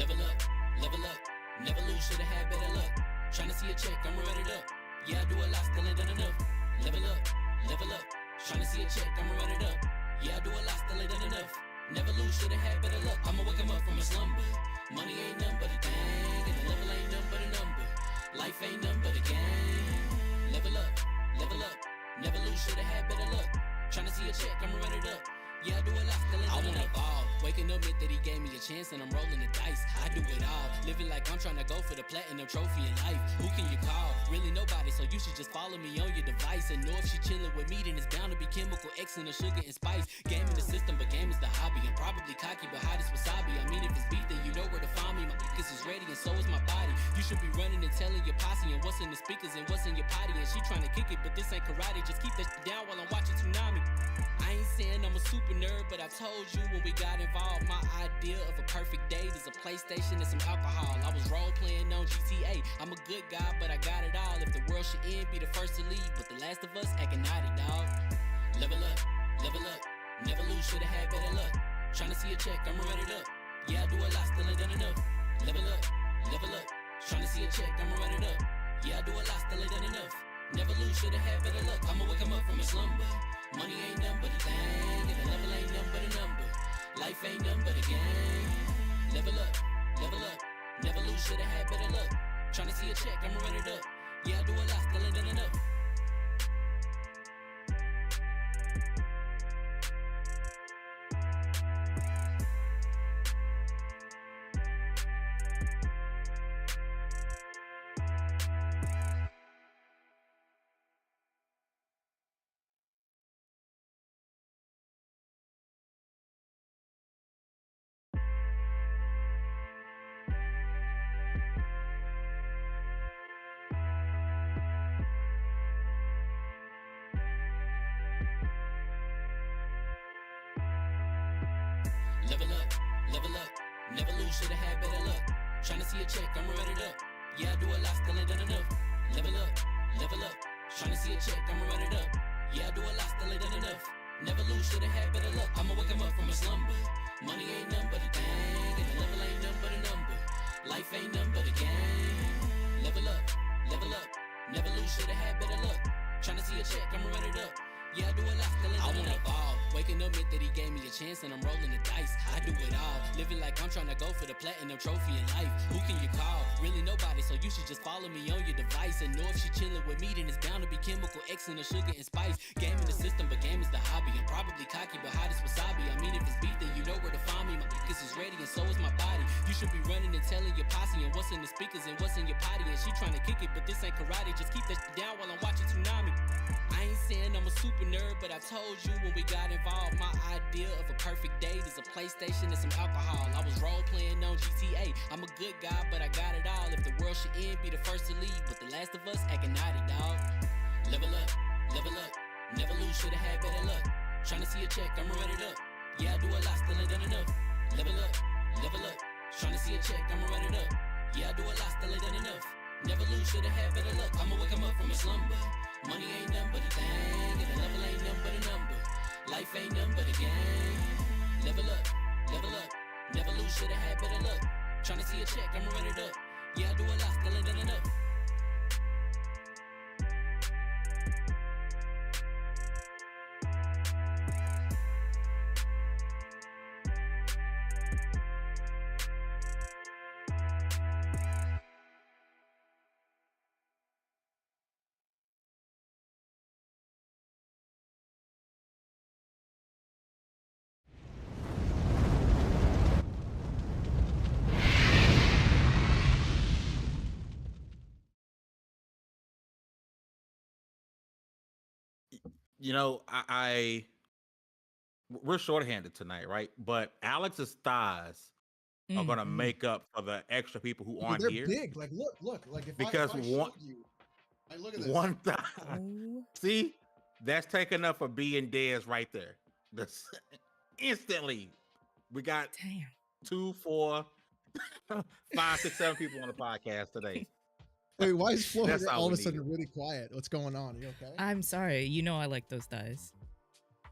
Level up, never lose, should've had better luck. Tryna see a check, I'ma run it up. Yeah, I do a lot, still ain't done enough. Level up, tryna see a check, I'ma run it up. Yeah, I do a lot, still ain't done enough. Never lose, should've had better luck. I'ma wake 'em up from a slumber. Money ain't nothing but a thing, and the level ain't nothing but a number. Life ain't nothing but a game. Level up, never lose, should've had better luck. Tryna see a check, I'ma run it up. Yeah, I do a lot, still ain't done enough. I wanna ball. Waking up meant that he gave me a chance and I'm rolling the dice. I do it all. Living like I'm trying to go for the platinum trophy in life. Who can you call? Really nobody, so you should just follow me on your device. And know if she chilling with me, then it's bound to be chemical X and the sugar and spice. Game in the system, but game is the hobby. I'm probably cocky, but hot as wasabi. I mean, if it's beef, then you know where to find me. My focus is ready and so is my body. You should be running and telling your posse and what's in the speakers and what's in your potty. And she trying to kick it, but this ain't karate. Just keep that shit down while I'm watching Tsunami. I ain't saying I'm a super nerd, but I told you when we got involved, my idea of a perfect date is a PlayStation and some alcohol. I was role playing on GTA. I'm a good guy, but I got it all. If the world should end, be the first to leave, but the last of us acting naughty, dog. Level up, never lose, should've had better luck. Tryna see a check, I'ma run it up. Yeah, I do a lot, still ain't done enough. Level up, tryna see a check, I'ma run it up. Yeah, I do a lot, still ain't done enough. Never lose, should've had better luck. I'ma wake 'em up from a slumber. Money ain't nothing but a thing, and the level ain't nothing but a number. Life ain't nothing but a game. Level up, never lose, should've had better luck. Tryna see a check, I'ma run it up. Yeah, I do a lot, still ain't done enough. Level up, never lose, should've had better luck. Tryna see a check, I'ma run it up. Yeah, I do a lot, still ain't done enough. Level up, tryna see a check, I'ma run it up. Yeah, I do a lot, still ain't done enough. Never lose, should've had better luck. I'ma wake 'em up from a slumber. Money ain't nothing but a thing, and the level ain't nothing but a number. Life ain't nothing but a game. Level up, never lose, should've had better luck. Tryna see a check, I'ma run it up. Yeah, I do a lot, still ain't done enough. I wanna ball. Waking up meant that he gave me a chance and I'm rolling the dice. I do it all. Living like I'm trying to go for the platinum trophy in life. Who can you call? Really nobody, so you should just follow me on your device. And know if she chilling with me, then it's bound to be chemical X and the sugar and spice. Game in the system, but game is the hobby. I'm probably cocky, but hot as wasabi. I mean, if it's beef, then you know where to find me. My focus is ready and so is my body. You should be running and telling your posse and what's in the speakers and what's in your potty. And she trying to kick it, but this ain't karate. Just keep that shit down while I'm watching Tsunami. I ain't saying I'm a super nerd, but I told you when we got involved, my idea of a perfect date is a PlayStation and some alcohol. I was role playing on GTA. I'm a good guy, but I got it all. If the world should end, be the first to leave, but the last of us acting naughty, dog. Level up, never lose, should've had better luck. Tryna see a check, I'ma run it up. Yeah, I do a lot, still ain't done enough. Level up, tryna see a check, I'ma run it up. Yeah, I do a lot, still ain't done enough. Never lose, should've had better luck. I'ma wake 'em up from a slumber. Money ain't nothing but a thing, and the level ain't nothing but a number. Life ain't nothing but a game. Level up, never lose, should've had better luck. Tryna see a check, I'ma run it up. Yeah, I do a lot, still ain't done enough. You know, we're shorthanded tonight, right? But Alex's thighs are gonna make up for the extra people who aren't they're here. big. Like, look. Like, if Because I showed you, like, look at this. One thigh. See, that's taking up for B and Dez right there. That's instantly. We got 2, 4, 5, 6, 7 people on the podcast today. Wait, why is Flo all of a sudden really quiet? What's going on? Are you okay? I'm sorry. You know I like those thighs.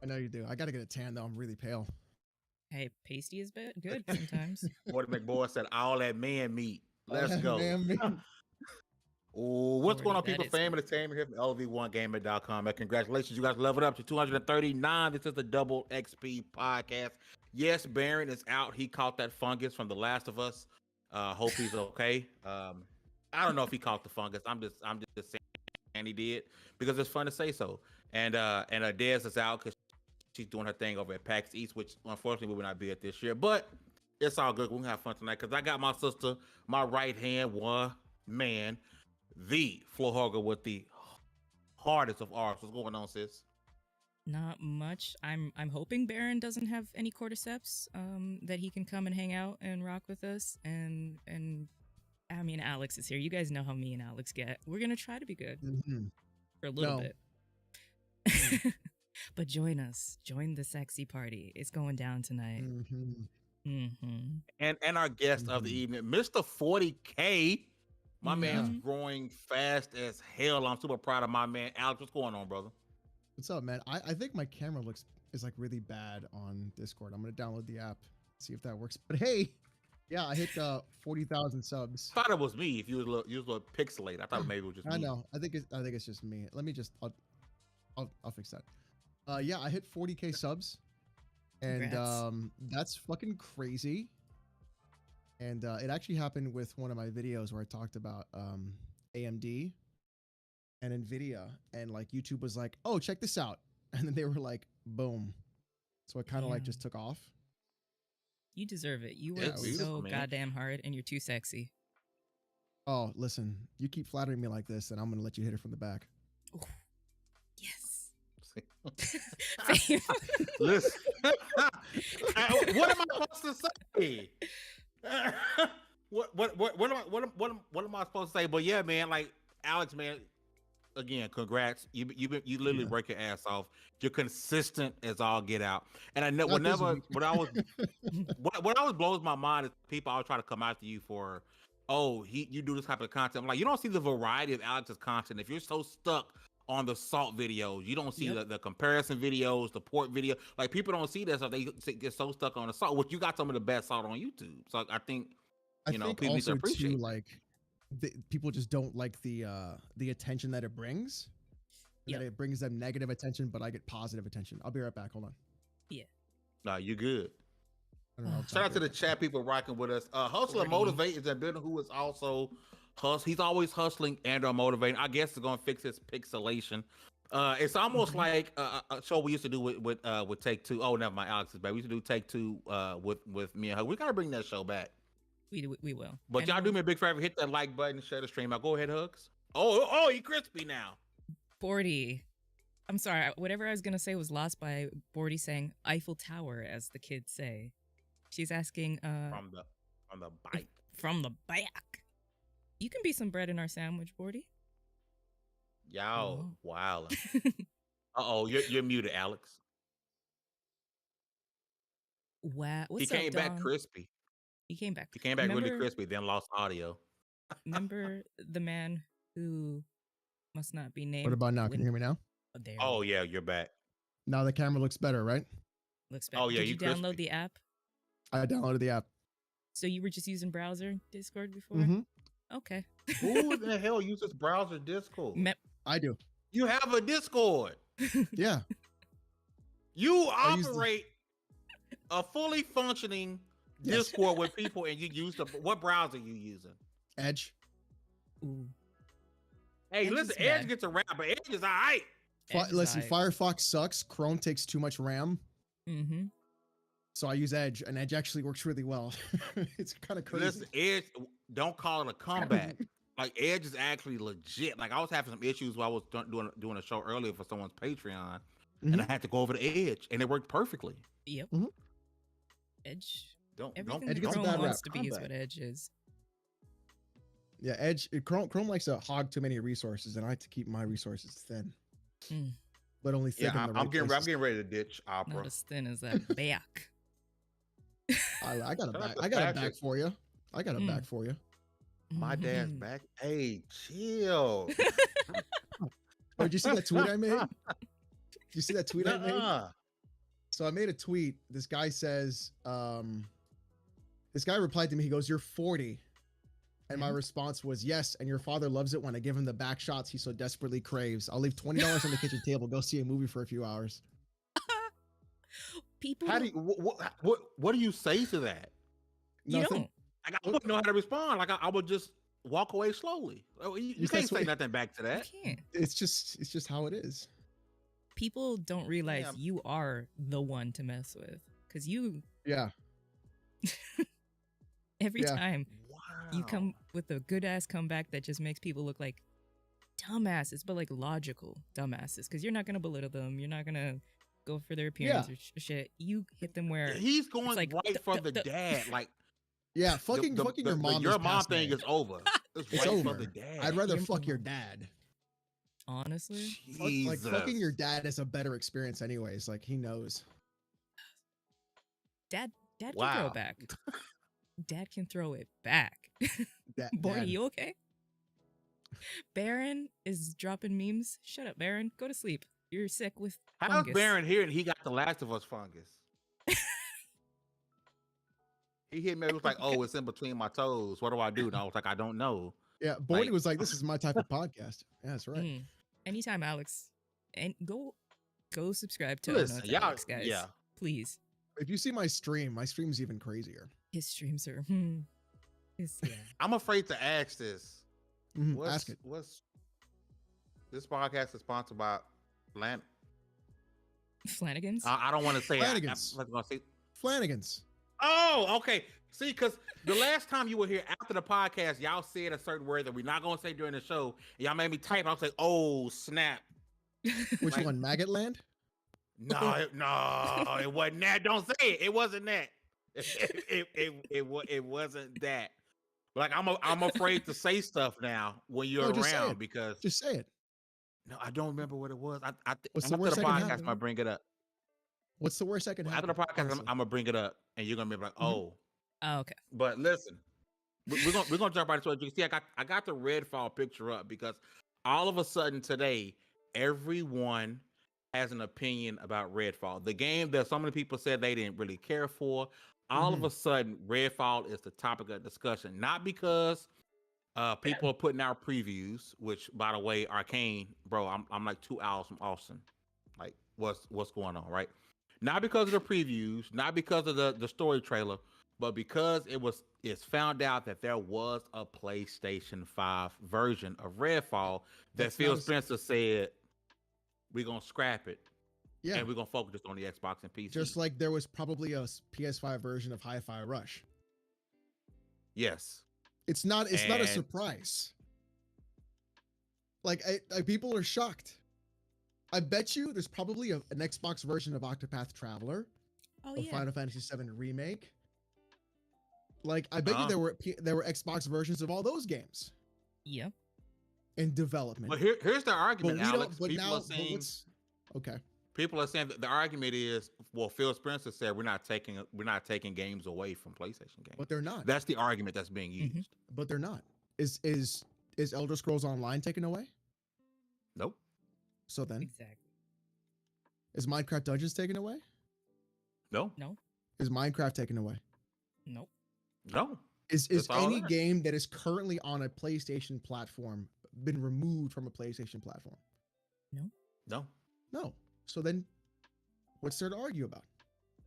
I know you do. I gotta get a tan though. I'm really pale. Hey, pasty is good sometimes. Morty McBoy said, all that man meat. Let's go. Man meat. Oh, what's going on, Morty, people? that is Fame Entertainment here from LV1Gamer.com. And congratulations, you guys leveled up to 239. This is the Double XP podcast. Yes, Baron is out. He caught that fungus from The Last of Us. Hope he's okay. I don't know if he caught the fungus. I'm just saying he did because it's fun to say so. And Dez is out because she's doing her thing over at PAX East, which unfortunately we will not be at this year. But it's all good. We're gonna have fun tonight because I got my sister, my right hand one man, the floor hugger with the hardest of arms. What's going on, sis? Not much. I'm hoping Baron doesn't have any cordyceps, that he can come and hang out and rock with us. And I mean, Alex is here. You guys know how me and Alex get. We're gonna try to be good for a little bit. But join us. Join the sexy party. It's going down tonight. And our guest of the evening, Mr. 40K. My man's growing fast as hell. I'm super proud of my man. Alex, what's going on, brother? What's up, man? I think my camera is like really bad on Discord. I'm gonna download the app, see if that works. But hey, yeah, I hit 40,000 subs. I thought it was me. If you was a little pixelated, I thought maybe it was just me. I know. I think it's just me. Let me just I'll fix that. Yeah, I hit 40K subs, and Congrats. that's fucking crazy. And it actually happened with one of my videos where I talked about AMD and NVIDIA, and like YouTube was like, "Oh, check this out," and then they were like, "Boom!" So it kind of like just took off. You deserve it. You work Yeah, so man. goddamn hard, and you're too sexy. Oh, listen, you keep flattering me like this, and I'm gonna let you hit it from the back. Ooh. Yes. Listen, what am I supposed to say? What am I supposed to say? But yeah, man, like Alex, man, again, congrats. You literally break your ass off. You're consistent as all get out. And I know what always blows my mind is people always try to come after you for, you do this type of content. I'm like, you don't see the variety of Alex's content. If you're so stuck on the salt videos, you don't see the comparison videos, the port video. Like people don't see that stuff. They get so stuck on the salt, which you got some of the best salt on YouTube. So I think people need to appreciate too, like people just don't like the attention that it brings. That it brings them negative attention, but I get positive attention. I'll be right back. Hold on. Yeah. No, you good. I don't know. Shout out to the chat people rocking with us. Hustler Motivate is a builder who is also he's always hustling and motivating. I guess it's gonna fix his pixelation. It's almost like a show we used to do with Take Two. Oh, never mind, Alex is back. We used to do Take Two with me and her. We gotta bring that show back. We will. But y'all do me a big favor. Hit that like button, share the stream out. Go ahead, Hugs. Oh, he crispy now. Bordy. I'm sorry. Whatever I was gonna say was lost by Bordy saying Eiffel Tower, as the kids say. She's asking from the bike. From the back. You can be some bread in our sandwich, Bordy. Y'all, wow. You're muted, Alex. Wow. He came back crispy. He came back. He came back really crispy, then lost audio. Remember the man who must not be named? What about now? Can you hear me now? Oh yeah, you're back. Now the camera looks better, right? Looks better. Oh yeah, Did you download the app? I downloaded the app. So you were just using browser Discord before? Okay. Who the hell uses browser Discord? I do. You have a Discord. Yeah. You operate a fully functioning Discord with people, and you use what browser you using? Edge. Ooh. Hey, listen, Edge gets a rap, but Edge is all right. Listen, Firefox sucks. Chrome takes too much RAM. So I use Edge, and Edge actually works really well. It's kind of crazy. Listen, Edge, don't call it a comeback. Like Edge is actually legit. Like I was having some issues while I was doing a show earlier for someone's Patreon, and I had to go over to Edge, and it worked perfectly. Yep. Edge. Everything Edge gets a bad wants to be is what Edge is. Yeah, Edge. Chrome likes to hog too many resources, and I like to keep my resources thin. But only thick. Yeah, I'm getting ready to ditch Opera. Not as thin as that back. I got a back. I got a back for you. I got a back for you. My dad's back. Hey, chill. Oh, did you see that tweet I made? Did you see that tweet I made? So I made a tweet. This guy says, this guy replied to me. He goes, "You're 40." And my response was, "Yes, and your father loves it when I give him the back shots he so desperately craves. I'll leave $20 on the kitchen table, go see a movie for a few hours." People, How do you, what do you say to that? you Nothing. don't. Like, I wouldn't know how to respond. Like, I would just walk away slowly. You can't say nothing back to that. You can't. It's just how it is. People don't realize Yeah. you are the one to mess with, because you Yeah. every Yeah. time Wow. you come with a good ass comeback that just makes people look like dumbasses, but like logical dumbasses, because you're not gonna belittle them. You're not gonna go for their appearance or shit. You hit them where He's going like, right for the dad. Like, Yeah. Fucking your mom. Your is mom past thing me. is over. It's It's right over. for the dad. I'd rather Your fuck your mom. dad. honestly. Like fucking your dad is a better experience, anyways. Like he knows. Dad can throw Wow. it back. Dad can throw it back. Boy, Dad. you okay? Baron is dropping memes. Shut up, Baron. Go to sleep. You're sick with How's fungus. Baron here and he got the Last of Us fungus? He hit me. It was like, "Oh, it's in between my toes. What do I do?" And I was like, "I don't know." Yeah. Bordy Like- was like, "This is my type of podcast." Yeah, that's right. Anytime, Alex, and go subscribe to Listen, Unknown y'all, Alex, guys. yeah. Please. If you see my stream's even crazier. His streams are. Yeah. I'm afraid to ask this. Ask it. What's this podcast is sponsored by Flanagan's. I don't want to say Flanagan's. I was gonna say. Flanagan's. Oh, okay. See, because the last time you were here after the podcast, y'all said a certain word that we're not gonna say during the show. And y'all made me type. I was like, "Oh, snap!" Which Like- one? Maggot Land? No, it wasn't that. Don't say it. It wasn't that. It wasn't that. Like I'm afraid to say stuff now when you're No, just say around it. because Just say it. no, I don't remember what it was. What's the after worst the that can podcast, happen? I bring it up. What's the worst that can After happen? the podcast, honestly? I'm gonna bring it up, and you're gonna be like, "Oh." Oh, okay. But listen, we're gonna jump right into it. You can see I got the Redfall picture up because all of a sudden today, everyone has an opinion about Redfall, the game that so many people said they didn't really care for. All of a sudden, Redfall is the topic of discussion, not because people are putting out previews. Which, by the way, Arcane, bro, I'm like 2 hours from Austin. Like, what's going on, right? Not because of the previews, not because of the story trailer, but because it's found out that there was a PlayStation 5 version of Redfall that That's Phil not a- Spencer said we're gonna scrap it Yeah. and we're gonna focus just on the Xbox and PC. Just like there was probably a PS5 version of Hi-Fi Rush. yes, It's not a And- surprise. Like people are shocked. I bet you there's probably an Xbox version of Octopath Traveler, Oh of yeah. Final Fantasy VII Remake. Like I bet you Uh-huh. there were Xbox versions of all those games Yep. in development. but here's the But argument, we Alex. don't. But People now, are saying okay. people are saying that the argument is, well, Phil Spencer said we're not taking games away from PlayStation games. But they're not. That's the argument that's being used. But they're not. Is Elder Scrolls Online taken away? Nope. So then, Exactly. is Minecraft Dungeons taken away? No. No. Is Minecraft taken away? Nope. No. Is It's all any there. game that is currently on a PlayStation platform been removed from a PlayStation platform? No. No. So then, what's there to argue about?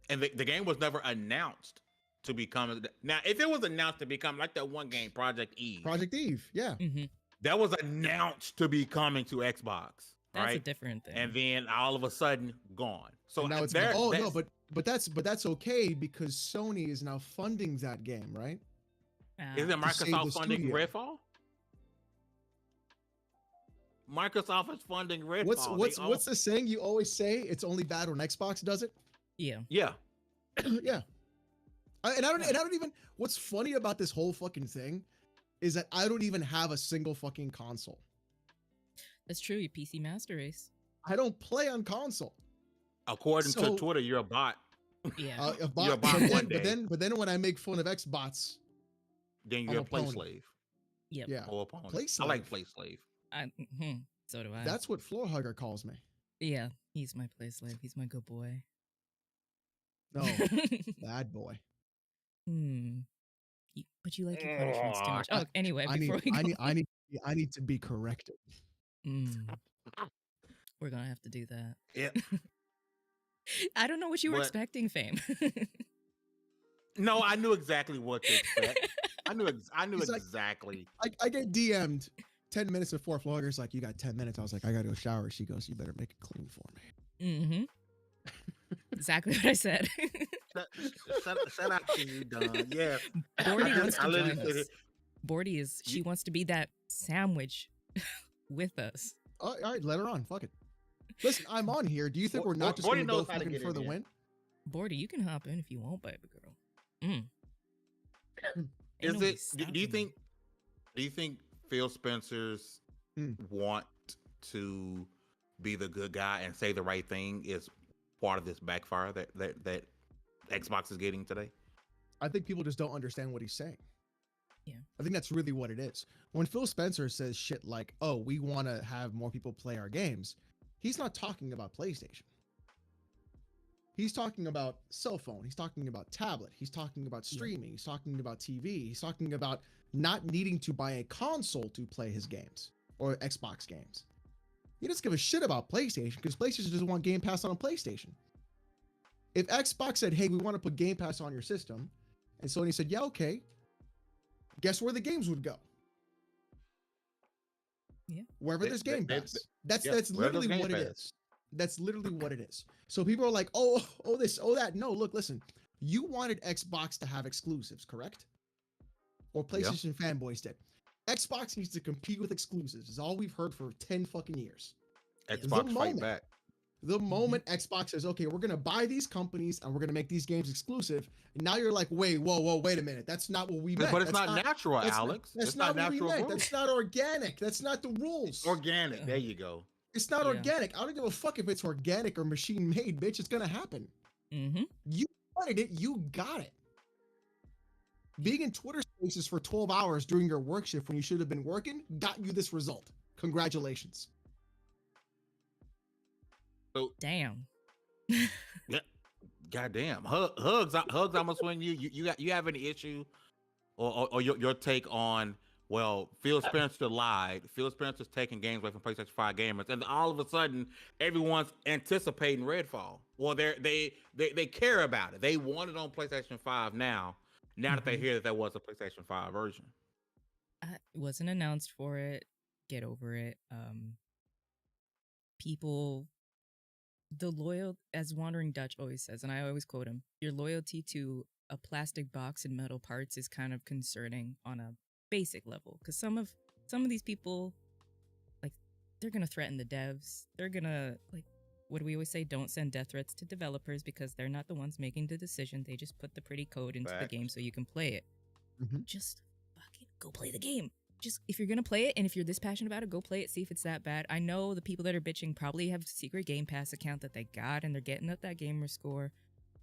And the game was never announced to become. Now, if it was announced to become like that one game, Project Eve, Project Eve, yeah. that was announced to be coming to Xbox, That's a right? different thing. And then all of a sudden, gone. So And now it's there. no, that's- but that's okay because Sony is now funding that game, right? isn't to save Microsoft the funding studio. Redfall? Microsoft is funding Redfall. What's the saying you always say? It's only bad when Xbox does it. Yeah. Yeah. Yeah. I don't even. What's funny about this whole fucking thing is that I don't even have a single fucking console. That's true. You PC Master Race. I don't play on console. According So- to Twitter, you're a bot. Yeah. A bot, You're a bot but, one then, day. when I make fun of Xbots, Then I'm you're a a play pony. slave Yep. yeah, or opponent. Play I like slave. play slave. So do I. that's what Floor Hugger calls me. yeah. He's my play slave. He's my good boy. No, bad boy. But you like your punishments too much. Oh, anyway, I before we go, I need to be corrected. We're gonna have to do that. Yeah. I don't know what you were expecting, Fame. No, I knew exactly what to expect. I knew exactly. I get DM'd 10 minutes before Flogger's like, you got 10 minutes. I was like, I gotta go shower. She goes, you better make it clean for me. Exactly what I said. Shut up to you, Don. Yeah. Bordy wants to join us. Bordy she wants to be that sandwich with us. All right, let her on. Fuck it. Listen, I'm on here. Do you think we're not just going to go fucking for the win? Bordy, you can hop in if you want, baby girl. Is it? Do you think Phil Spencer's want to be the good guy and say the right thing is part of this backfire that Xbox is getting today? I think people just don't understand what he's saying. Yeah. I think that's really what it is. When Phil Spencer says shit like, oh, we want to have more people play our games, he's not talking about PlayStation. He's talking about cell phone. He's talking about tablet. He's talking about streaming. He's talking about TV. He's talking about not needing to buy a console to play his games or Xbox games. He doesn't give a shit about PlayStation because PlayStation doesn't want Game Pass on PlayStation. If Xbox said, hey, we want to put Game Pass on your system, and Sony said, yeah, okay, guess where the games would go? Yeah. Wherever there's Game Pass. That's literally what it is. That's literally what it is. So people are like, oh, this, oh, that. No, look, listen. You wanted Xbox to have exclusives, correct? Or PlayStation fanboys did. Xbox needs to compete with exclusives. Is all we've heard for 10 fucking years. Xbox fight back. The moment Xbox says, okay, we're going to buy these companies and we're going to make these games exclusive. And now you're like, wait, whoa, wait a minute. That's not what we meant. But it's not natural, Alex. That's not what we meant. That's not organic. That's not the rules. Organic. There you go. It's not organic. I don't give a fuck if it's organic or machine made, bitch. It's going to happen. You wanted it. You got it. Being in Twitter spaces for 12 hours during your work shift when you should have been working got you this result. Congratulations. So, damn. Yeah. Goddamn. Hugs almost when you have any issue or your take on, well, Phil Spencer lied. Phil Spencer's taking games away from PlayStation 5 gamers, and all of a sudden everyone's anticipating Redfall. Well, they care about it. They want it on PlayStation 5 now that they hear that there was a PlayStation 5 version. It wasn't announced for it. Get over it. People, the loyal, as Wandering Dutch always says, and I always quote him, your loyalty to a plastic box and metal parts is kind of concerning on a basic level, because some of these people, like, they're gonna threaten the devs. They're gonna, like, what do we always say? Don't send death threats to developers because they're not the ones making the decision. They just put the pretty code into the game so you can play it. Just fucking go play the game. Just, if you're gonna play it and if you're this passionate about it, go play it. See if it's that bad. I know the people that are bitching probably have a secret Game Pass account that they got and they're getting up that gamer score,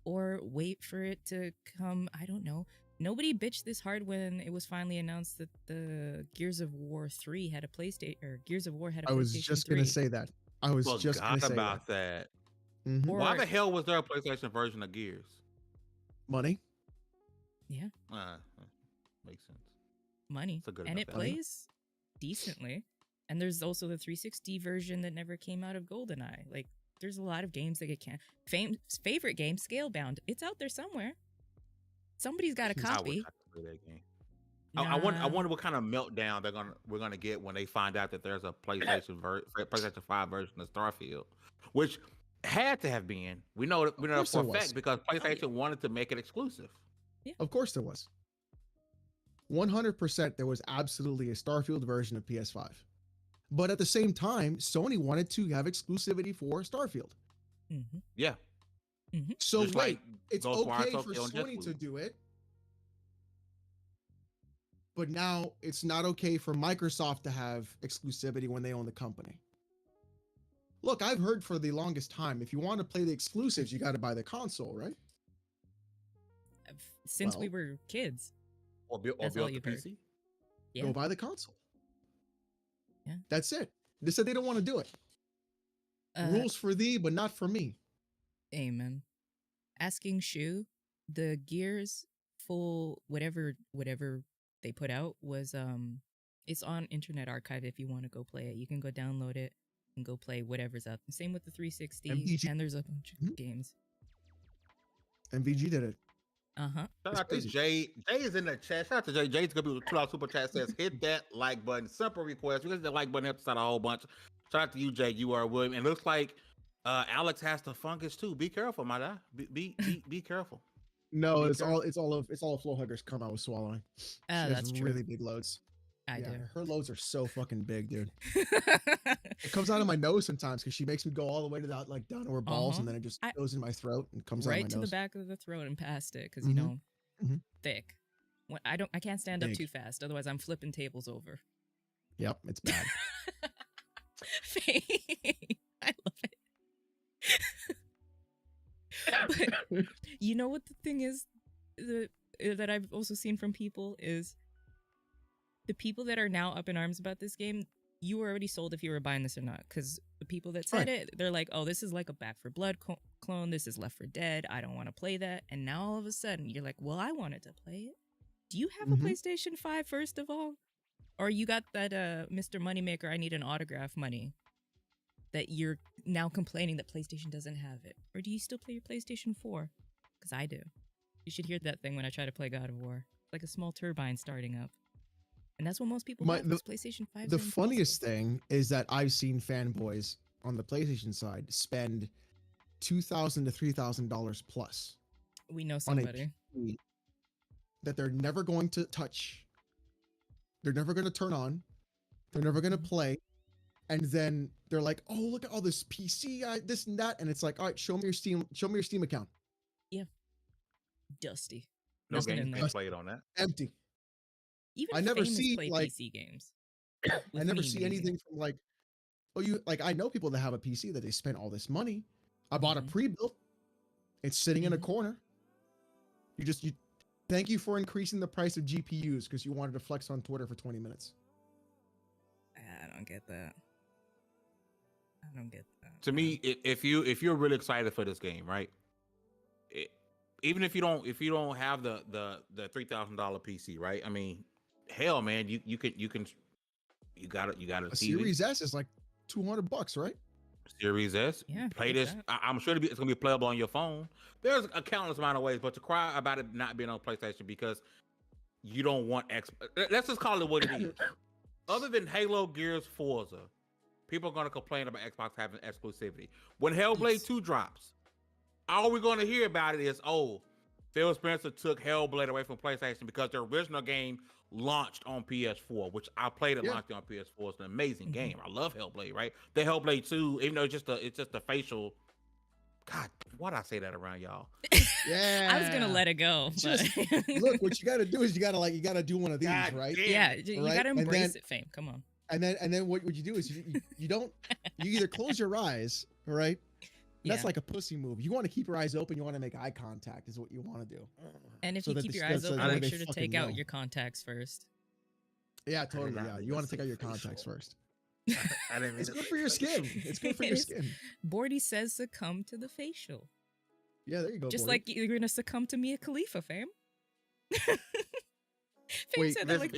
or wait for it to come. I don't know. Nobody bitched this hard when it was finally announced that the Gears of War 3 had a PlayStation, or Gears of War had a PlayStation 3. I was just gonna say that. I was just gonna say about that. Why the hell was there a PlayStation version of Gears? Money. Yeah. Makes sense. Money. And it plays decently. And there's also the 360 version that never came out of GoldenEye. Like, there's a lot of games that get favorite game, Scalebound. It's out there somewhere. Somebody's got a copy. I wonder what kind of meltdown we're gonna get when they find out that there's a PlayStation 5 version of Starfield, which had to have been. We know for a fact because PlayStation wanted to make it exclusive. Yeah. Of course there was. 100% there was absolutely a Starfield version of PS5. But at the same time, Sony wanted to have exclusivity for Starfield. Yeah. So just wait, it's okay for Sony to do it, but now it's not okay for Microsoft to have exclusivity when they own the company. Look, I've heard for the longest time, if you want to play the exclusives, you got to buy the console, right? Since we were kids. Or build the PC. Yeah. Go buy the console. Yeah. That's it. They said they don't want to do it. Rules for thee, but not for me. Amen. asking Shu, the Gears full whatever they put out was it's on Internet Archive if you want to go play it. You can go download it and go play whatever's up. Same with the 360, MVG. and there's a bunch of games. MVG did it. Uh-huh. Shout out to Jay. Jay is in the chat. Shout out to Jay. Jay's gonna be with $2 super chat. Says hit that like button. Simple request. Because the like button helps us out a whole bunch. Shout out to you, Jay. You are William. And looks like Alex has the fungus too. Be careful, my guy. Be careful. No, it's all of Flow Hugger's cum I was swallowing. She has That's true. really big loads. I do. Her loads are so fucking big, dude. It comes out of my nose sometimes because she makes me go all the way to that, like down to her balls, and then it just goes in my throat and comes out of my nose. Right to the back of the throat and past it, because you know, thick. When I can't stand up too fast, otherwise I'm flipping tables over. Yep, it's bad. I love it. But you know what the thing is that I've also seen from people is the people that are now up in arms about this game, you were already sold if you were buying this or not. Because the people that said it, they're like, oh, this is like a Back 4 Blood clone. This is Left 4 Dead. I don't want to play that. And now all of a sudden, you're like, well, I wanted to play it. Do you have a PlayStation 5, first of all? Or you got that Mr. Moneymaker, I need an autograph money that you're now complaining that PlayStation doesn't have it? Or do you still play your PlayStation 4? Because I do. You should hear that thing when I try to play God of War. It's like a small turbine starting up. And that's what most people have with PlayStation 5. The funniest thing is that I've seen fanboys on the PlayStation side spend $2,000 to $3,000 plus. We know somebody that they're never going to touch. They're never going to turn on. They're never going to play. And then they're like, "Oh, look at all this PC, this and that." And it's like, "All right, show me your Steam account." Yeah, dusty. No game can play it on that. Empty. Even I never see like PC games. I never see anything from like, oh, I know people that have a PC that they spent all this money. I bought a pre-built. It's sitting in a corner. You thank you for increasing the price of GPUs because you wanted to flex on Twitter for 20 minutes. I don't get that. To me, if you're really excited for this game, right? Even if you don't have the $3,000 PC, right? I mean, hell, man, you got a Series S is like $200, right? Series S. Yeah, play this. I'm sure it's gonna be playable on your phone. There's a countless amount of ways, but to cry about it not being on PlayStation because you don't want let's just call it what it is. Other than Halo, Gears, Forza, people are gonna complain about Xbox having exclusivity. When Hellblade 2 drops, all we're gonna hear about it is, oh, Phil Spencer took Hellblade away from PlayStation because the original game launched on PS4, which I played it launched on PS4. It's an amazing game. I love Hellblade, right? The Hellblade 2, even though it's just a facial. God, why'd I say that around y'all? Yeah, I was gonna let it go. Look, what you gotta do is you gotta do one of these, God right? Yeah, you right? gotta embrace it, fame. Come on. And then what you do is you either close your eyes, right? That's like a pussy move. You want to keep your eyes open. You want to make eye contact is what you want to do. And if you keep your eyes open, make sure to take out your contacts first. Yeah, totally. Yeah, you want to take out your contacts first. I didn't mean it's good for your skin. It's good for your skin. Bordy says succumb to the facial. Yeah, there you go. Just Bordy. like you're gonna succump to Mia Khalifa, fam. Fam Wait, said that like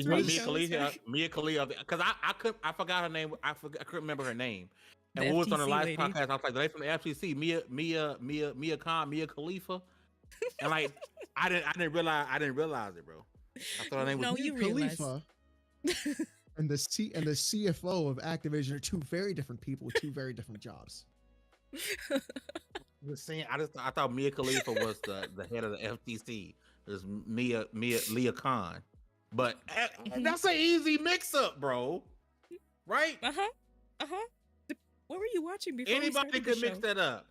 Mia Khalifa, because I forgot her name. I couldn't remember her name. And The we was on the FTC last lady. podcast. I was like, the lady from the FCC, Mia Khalifa, and like I didn't realize it, bro. I thought her name was No, you realize. Khalifa and the CFO of Activision are two very different people with two very different jobs. I thought Mia Khalifa was the head of the FTC. It was Leah Khan, but that's an easy mix-up, bro. Right? What were you watching before? Anybody could mix that up.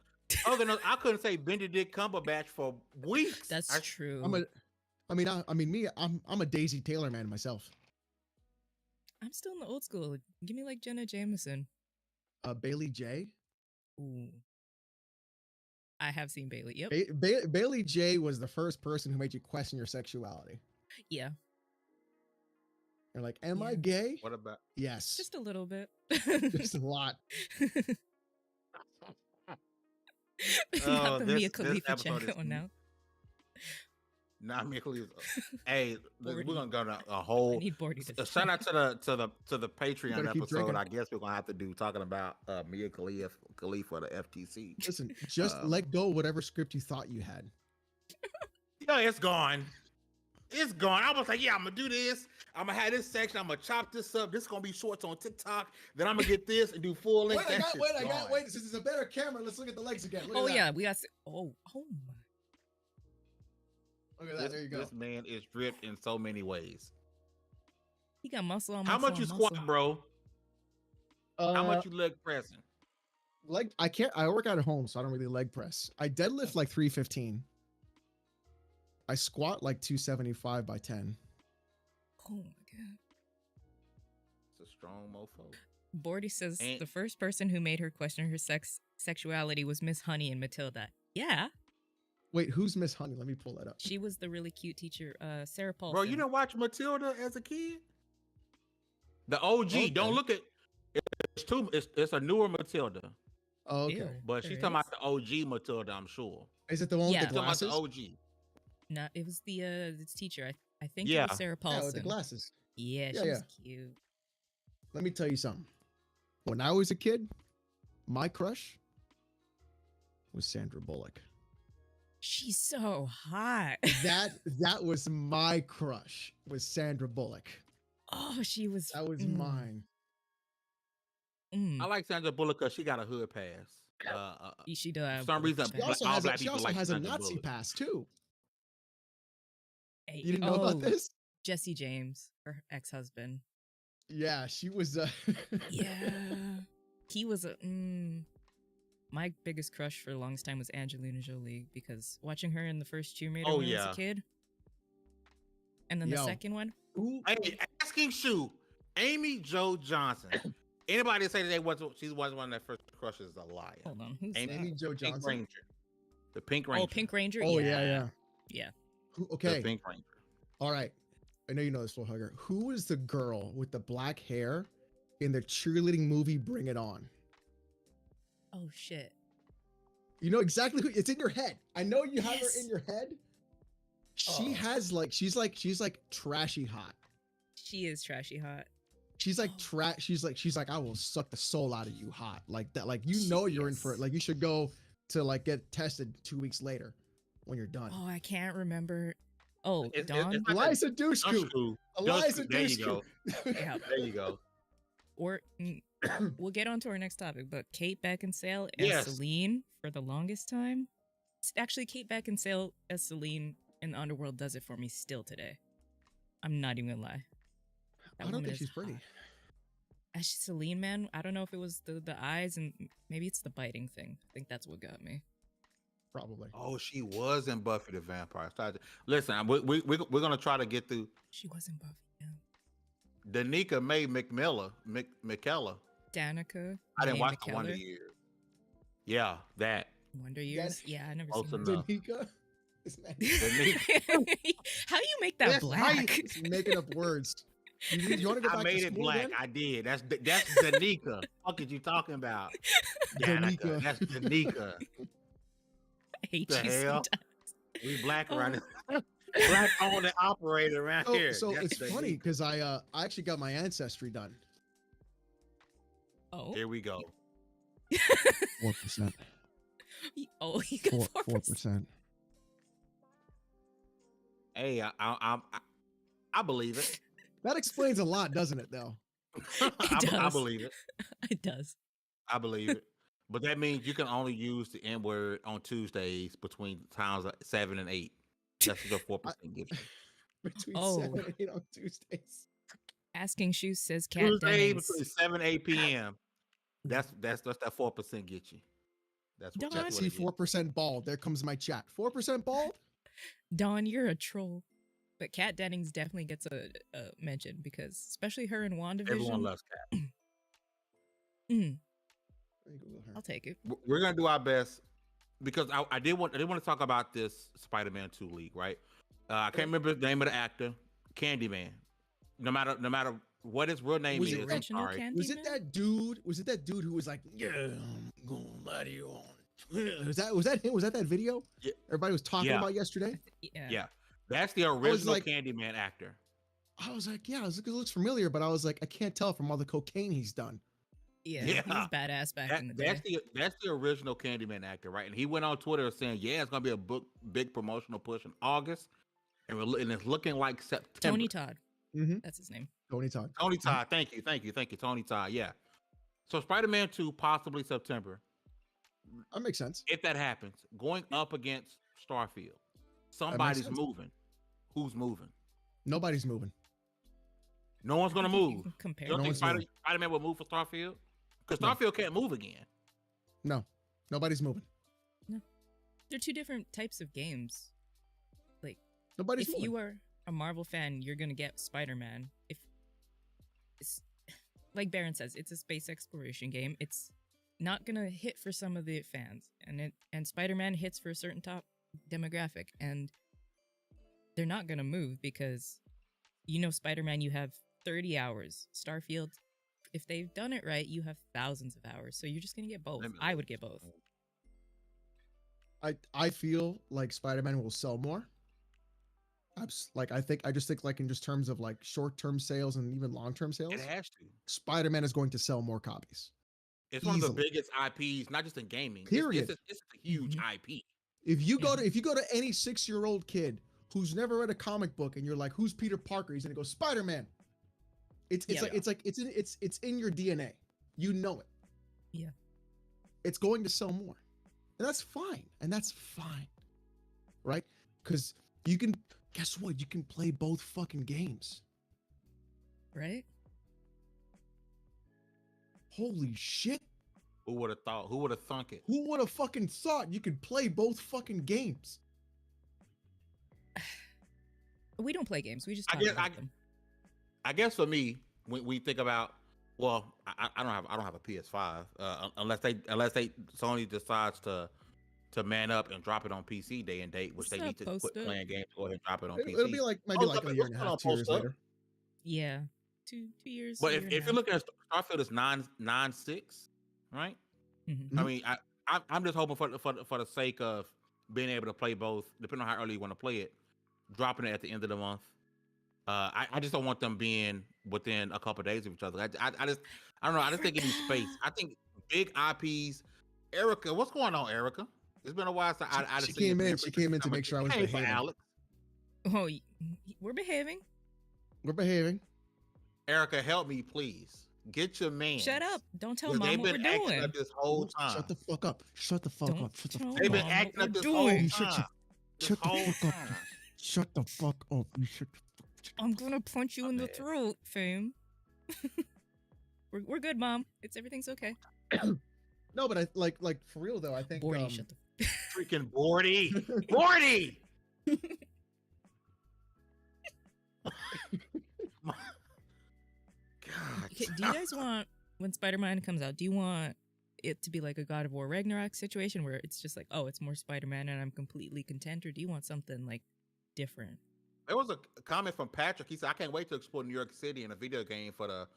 I couldn't say Benedict Cumberbatch for weeks. That's true. I'm a Daisy Taylor man myself. I'm still in the old school. Give me like Jenna Jameson. Bailey J. Ooh. I have seen Bailey. Yep. Bailey J was the first person who made you question your sexuality. Yeah. You're like, am I gay? What about? Yes. Just a little bit. Just a lot. Not the Mia this Khalifa episode chat is going now. not Mia Khalifa. Hey, we're Bordy. gonna go to a I whole need Bordy to shout out to the Patreon better keep episode. drinking. I guess we're gonna have to do talking about Mia Khalifa or the FTC. Listen, just let go of whatever script you thought you had. Yeah, it's gone. It's gone. I was like, yeah, I'm gonna do this. I'm gonna have this section. I'm gonna chop this up. This is gonna be shorts on TikTok. Then I'm gonna get this and do full length. Wait. This is a better camera. Let's look at the legs again. Look Oh at that. yeah, we got. Oh my. Look at that. There you go. This man is ripped in so many ways. He got muscle on How muscle much you on squat, muscle. bro? How much you leg pressing? Leg? I can't. I work out at home, so I don't really leg press. I deadlift like 315. I squat like 275 by 10. Oh my god. It's a strong mofo. Bordy says And- the first person who made her question her sexuality was Miss Honey in Matilda. Yeah, Wait, who's Miss Honey? Let me pull that up. she was the really cute teacher, Sarah Paulson. Bro, you didn't watch Matilda as a kid? The OG. Okay. Don't look at it's a newer Matilda. Oh, okay. Ew. But There she's it talking about the OG Matilda, I'm sure. Is it the one Yeah. with the Talking about glasses? the OG. No, it was the teacher. I think Yeah. it was Sarah Yeah, Paulson. with the glasses. Yeah, Yeah, she was cute. Let me tell you something. When I was a kid, my crush was Sandra Bullock. She's so hot. That was my crush. Was Sandra Bullock. Oh, she was. That was mine. I like Sandra Bullock because she got a hood pass. She does. For some reason, She also all has, black she people also like has a Sandra Nazi Bullock. pass too. Hey, You didn't know about this? Jesse James, her ex-husband. Yeah, she was. Yeah, he was a. My biggest crush for the longest time was Angelina Jolie because watching her in the first Tomb Raider Oh, when I yeah. was a kid, and then the Yo. second one. Who? Hey, asking Shu, Amy Jo Johnson. Anybody say that she wasn't one of their first crushes is a liar. Hold on, who's Amy that? Amy Jo Pink Johnson. Ranger. The Pink Ranger. Oh, Pink Ranger. Oh yeah, yeah. Okay. The Pink Ranger. All right. I know you know this, Full Hugger. Who was the girl with the black hair in the cheerleading movie Bring It On? Oh shit. You know exactly who. It's in your head. I know you have Yes. her in your head. She Oh. has like she's like trashy hot. She is trashy hot. She's like Oh. she's like I will suck the soul out of you hot. Like that, like you know you're in for it. Like you should go to like get tested 2 weeks later when you're done. Oh, I can't remember. Oh, It's Dawn. like Eliza Dushku. Dushku. Eliza There you Dushku. go. Yeah. There you go. Or we'll get on to our next topic, but Kate Beckinsale as Yes. Celine for the longest time. Actually, Kate Beckinsale as Celine in the Underworld does it for me still today. I'm not even gonna lie. That I don't woman think is she's pretty. hot. As Celine, man, I don't know if it was the eyes and maybe it's the biting thing. I think that's what got me. Probably. Oh, she was in Buffy the Vampire Slayer. Listen, we're gonna try to get through She wasn't Buffy. Yeah. Danica Mae McKellar. Danica. I didn't Mae watch the McKellar. Wonder Years. Yeah, that. Wonder Years. Yeah, I never Close seen enough. Danica? This man Danica. How do you make that Yes, how you- black? is making up words. You want to go back I made to it school black. again? I did. That's Danica. What are you talking about? Danica. Danica. That's Danica. I hate The you hell? sometimes. We black around here. Black owned and operated around Oh, here. so That's it's funny Danica. because I actually got my ancestry done. Oh. Here we go. 4%. Oh, he got 4%. 4%. Hey, I believe it. That explains a lot, doesn't it? Though. I does. believe it. It does. I believe it. But that means you can only use the N word on Tuesdays between times of 7 and 8. That's what your 4% gives you. Between Oh. 7 and 8 on Tuesdays. Asking Shoes says Cat Tuesday Dennings. between 7 and 8 p.m. That's that 4% get you. That's what, Dawn. that's See, what it is. 4% bald. There comes my chat. 4% bald. Don, you're a troll. But Kat Dennings definitely gets a mention because, especially her in WandaVision. Everyone loves Cat. Mm, Let me Google her. I'll take it. We're gonna do our best because I did want to talk about this Spider-Man 2 league, right? I can't remember the name of the actor, Candyman. No matter what his real name Was is, it I'm Reginald sorry. Candyman? Was it that dude? Was it that dude who was like, "Yeah, I'm gonna lie to you on Was that video? Yeah. Everybody was talking about yesterday. Yeah, that's the original Candyman actor. I was like, yeah, it looks familiar, but I was like, I can't tell from all the cocaine he's done. Yeah, he was badass back in the day. That's the original Candyman actor, right? And he went on Twitter saying, "Yeah, it's gonna be a big promotional push in August, and it's looking like September." Tony Todd, mm-hmm. That's his name. Tony Todd. Tony Todd. Thank you, Tony Todd. Yeah. So Spider-Man 2 possibly September. That makes sense. If that happens, going up against Starfield, somebody's moving. Who's moving? Nobody's moving. No one's gonna move. Compare. You don't think Spider-Man will move for Starfield? Because Starfield can't move again. No, nobody's moving. No, they're two different types of games. Like, nobody's if moving. you are a Marvel fan, you're gonna get Spider-Man. If it's like Baron says, it's a space exploration game. It's not gonna hit for some of the fans, and Spider-Man hits for a certain top demographic, and they're not gonna move because Spider-Man, you have 30 hours. Starfield, if they've done it right, you have thousands of hours. So you're just gonna get both. I would get both. I feel like Spider-Man will sell more. I just think like in just terms of like short-term sales and even long-term sales, It has to. Spider-Man is going to sell more copies. It's one of the biggest IPs, not just in gaming. Period. It's a huge IP. If you go to any 6-year-old kid who's never read a comic book and you're like, who's Peter Parker? He's gonna go Spider-Man. It's in your DNA. You know it. Yeah. It's going to sell more. And that's fine. Right? Because guess what? You can play both fucking games. Right? Holy shit. Who would have thought? Who would have thunk it? Who would have fucking thought you could play both fucking games? We don't play games. We just talk about them. I guess for me, when we think about, well, I don't have a PS5 unless Sony decides to man up and drop it on PC day and date, which they need to quit playing games. Go ahead and drop it on PC. It'll be like maybe like a year and a half, 2 years later. Yeah, 2 years. But if you're looking at Starfield, it's 9.6, right? Mm-hmm. I mean, I'm just hoping for the sake of being able to play both, depending on how early you want to play it, dropping it at the end of the month. I just don't want them being within a couple of days of each other. I don't know. I just think it needs space. I think big IPs. Erica, what's going on, Erica? It's been a while since she came in. She came in to make sure I was behaving. Alex. Oh, we're behaving. We're behaving. Erica, help me, please. Get your man. Shut up! Don't tell mom what we're doing. Up this whole time. Shut the fuck up! Shut the fuck up! They've been acting up this whole time. Shut the fuck up! Shut the fuck up! I'm gonna punch you in the throat, fam. We're good, mom. Everything's okay. No, but I like for real though. I think Bordy, shut the freaking Bordy. Bordy. God. Okay, do you guys want, when Spider-Man comes out, do you want it to be like a God of War Ragnarok situation where it's just like, oh, it's more Spider-Man and I'm completely content, or do you want something like different? There was a comment from Patrick. He said, I can't wait to explore New York City in a video game for the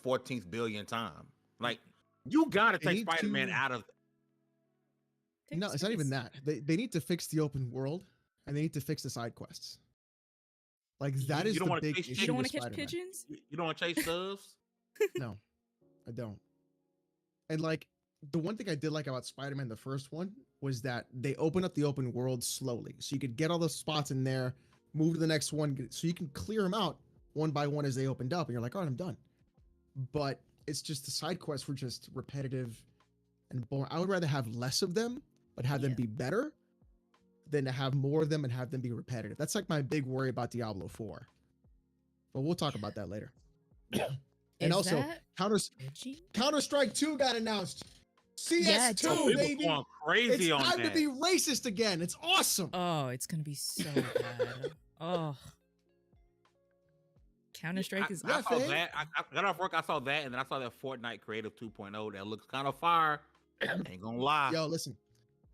14th billion time. Like, you gotta take Spider-Man out of it. No, it's not even that. They need to fix the open world and they need to fix the side quests. Like that is the big issue. You don't want to catch Spider-Man. pigeons? You don't want to chase doves? No, I don't. And like the one thing I did like about Spider-Man, the first one, was that they open up the open world slowly. So you could get all the spots in there, move to the next one, so you can clear them out one by one as they opened up. And you're like, all right, I'm done. But it's just the side quests were just repetitive and boring. I would rather have less of them, but have them be better than to have more of them and have them be repetitive. That's like my big worry about Diablo 4. But we'll talk about that later. And also, Counter-Strike 2 got announced. CS2, baby. Going crazy it's on time that. to be racist again. It's awesome. Oh, it's gonna be so bad. Oh, Counter-Strike is. I saw that. I got off work. I saw that, and then I saw that Fortnite Creative 2.0 that looks kind of fire. Ain't gonna lie. Yo, listen.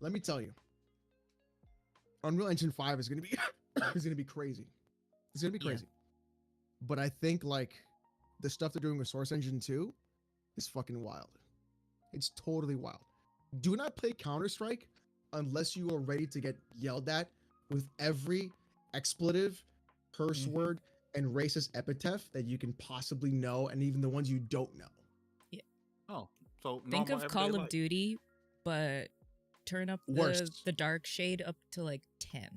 Let me tell you. Unreal Engine 5 is gonna be crazy. It's gonna be crazy. Yeah. But I think like the stuff they're doing with Source Engine 2 is fucking wild. It's totally wild. Do not play Counter-Strike unless you are ready to get yelled at with every expletive, curse word, and racist epithet that you can possibly know, and even the ones you don't know. Yeah. Oh, so Think normal of Call everyday of life. Duty, but turn up Worse. the dark shade up to like 10,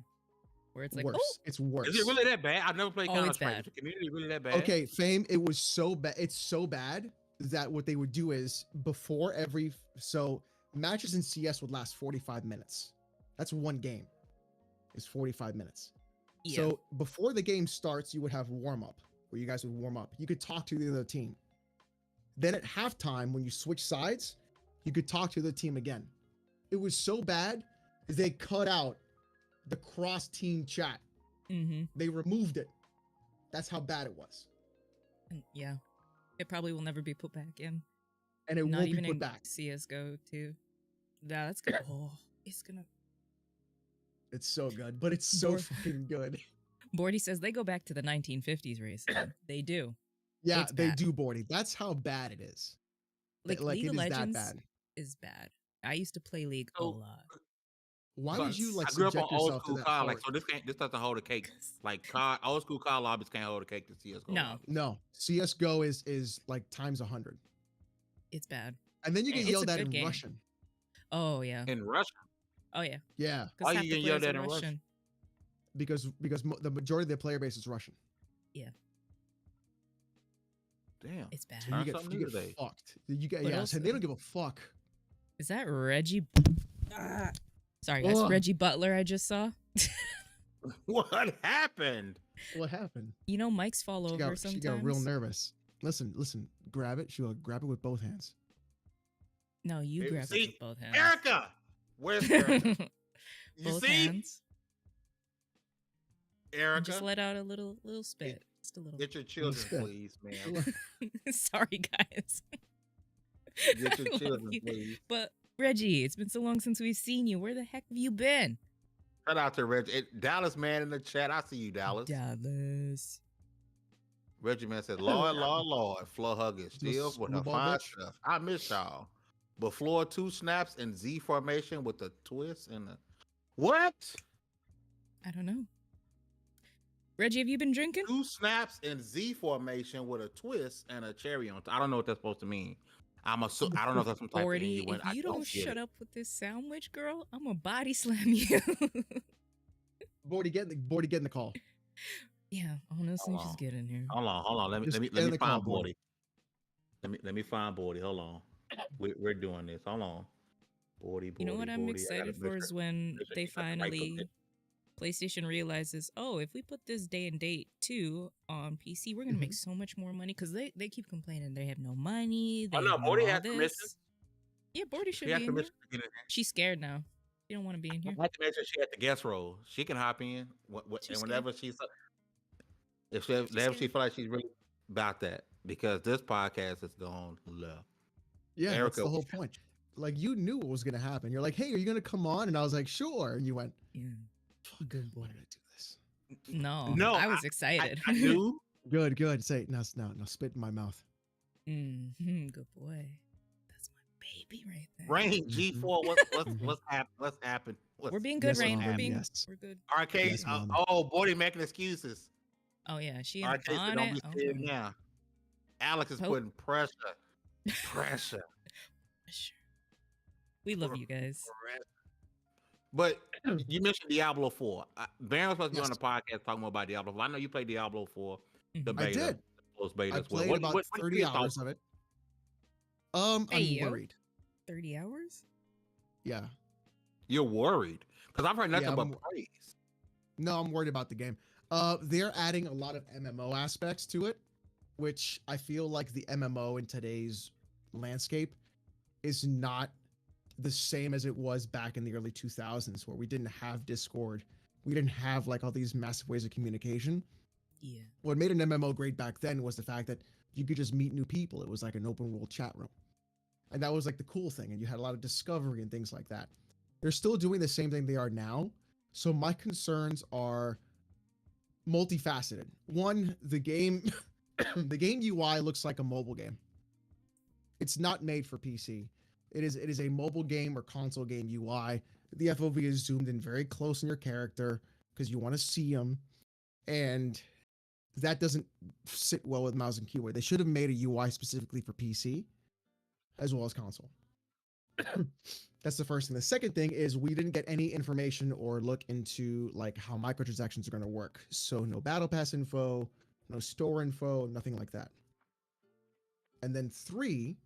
where it's like, Worse. oh, It's worse. Is it really that bad? I've never played Oh, Counter it's Strike. bad. Is the community really that bad? Okay, Fame, it was so bad. It's so bad that what they would do is before every matches in CS would last 45 minutes. That's one game. It's 45 minutes. yeah. So before the game starts, you would have warm up where you guys would warm up. You could talk to the other team. Then at halftime, when you switch sides, you could talk to the team again. It was so bad they cut out the cross team chat. They removed it. That's how bad it was. Yeah. It probably will never be put back in. And it Not won't even be put in back. CSGO too. Yeah, that's good. Oh, it's gonna. It's so good, but it's so fucking good. Bordy says they go back to the 1950s racing. They do. Yeah, It's they bad. do, Bordy. That's how bad it is. Like Like League it of is that Legends bad. is bad. I used to play League a So- lot. Why So would you like I grew up on subject old yourself to school that? COD, like hard? so this doesn't hold a cake. Like old school COD lobbies can't hold a cake to CS:GO. No. lobbies. No, CS:GO is like times 100, It's bad. and then you get It's a yelled at good in game. Russian. Oh yeah. In Russia, Oh yeah. Yeah, Why Because half you the get yelled players at are in Russian? Russian. because the majority of the player base is Russian. damn. It's bad. So Learn you something get new today. fucked. You get But and also- they don't give a fuck. Is that Reggie? Sorry guys, Ugh. Reggie Butler I just saw. What happened? What happened? You know mics fall She over got sometimes. real nervous. Listen. Grab it. She'll grab it with both hands. No, you Hey, grab see, it with both hands. Erica, where's Erica? You both see, hands. And Erica, just let out a little spit. Just a little. get your children, Spit. please, man. Sorry guys. Get your I love children, you. please. But Reggie, it's been so long since we've seen you. Where the heck have you been? Shout out to Reggie. Dallas man in the chat. I see you, Dallas. Dallas. Reggie man said, Lord, Floor Hugger still This with her screwball fine bitch. stuff. I miss y'all. But Floor 2 snaps in Z formation with a twist and a what? I don't know. Reggie, have you been drinking? 2 snaps in Z formation with a twist and a cherry on top. I don't know what that's supposed to mean. I don't know if that's some type of Forty. innuendo. If you I don't get shut it. up with this sandwich, girl, I'm gonna body slam you. Bordy, get in the call. Yeah, honestly, Hold on. just get in here. Hold on. Let Just me get in the call, find Bordy. Let me find Bordy. Hold on. We're doing this. Hold on. Bordy. You know what I'm excited for is when make sure they you got the right finally cookie. PlayStation realizes, oh, if we put this day and date 2 on PC, we're gonna make so much more money because they keep complaining they have no money. They Oh, no, have Bordy all has permission. this. Yeah, Bordy should She has be in here. permission to get in She's scared now. She don't want to be in here. I have to make sure she had the guest role. She can hop in She's and whenever if she scared. feels like she's really about that, because this podcast is going left. Yeah, that's Erica, the whole point. Like you knew what was gonna happen. You're like, hey, are you gonna come on? And I was like, sure. And you went, Yeah. Good boy. why did I do this? No, I was excited. I knew. Good. Say no, spit in my mouth. Good boy. That's my baby right there. Rain G4. What's happened? We're being good, Yes, Rain. Mom, We're good. Arcade. Yes, Mom. Bordy making excuses. Oh yeah, she Arcade said, on don't it. be scared now. Alex is Hope- putting pressure. Pressure. Sure. We love you guys. But you mentioned Diablo 4. Baron was supposed to be on Yes. the podcast talking more about Diablo 4. I know you played Diablo 4, the Mhm. beta, I did. post beta I as well. played about what 30 your hours thoughts? of it. Hey, I'm yo. worried. 30 hours? Yeah. You're worried because I've heard nothing Yeah, but praise. No, I'm worried about the game. They're adding a lot of MMO aspects to it, which I feel like the MMO in today's landscape is not the same as it was back in the early 2000s, where we didn't have Discord. We didn't have like all these massive ways of communication. Yeah. What made an MMO great back then was the fact that you could just meet new people. It was like an open world chat room. And that was like the cool thing. And you had a lot of discovery and things like that. They're still doing the same thing they are now. So my concerns are multifaceted. One, the game the game UI looks like a mobile game. It's not made for PC. It is a mobile game or console game UI. The FOV is zoomed in very close on your character because you want to see them, and that doesn't sit well with mouse and keyboard. They should have made a UI specifically for PC as well as console. That's the first thing. The second thing is we didn't get any information or look into like how microtransactions are going to work. So no battle pass info, no store info, nothing like that. And then 3,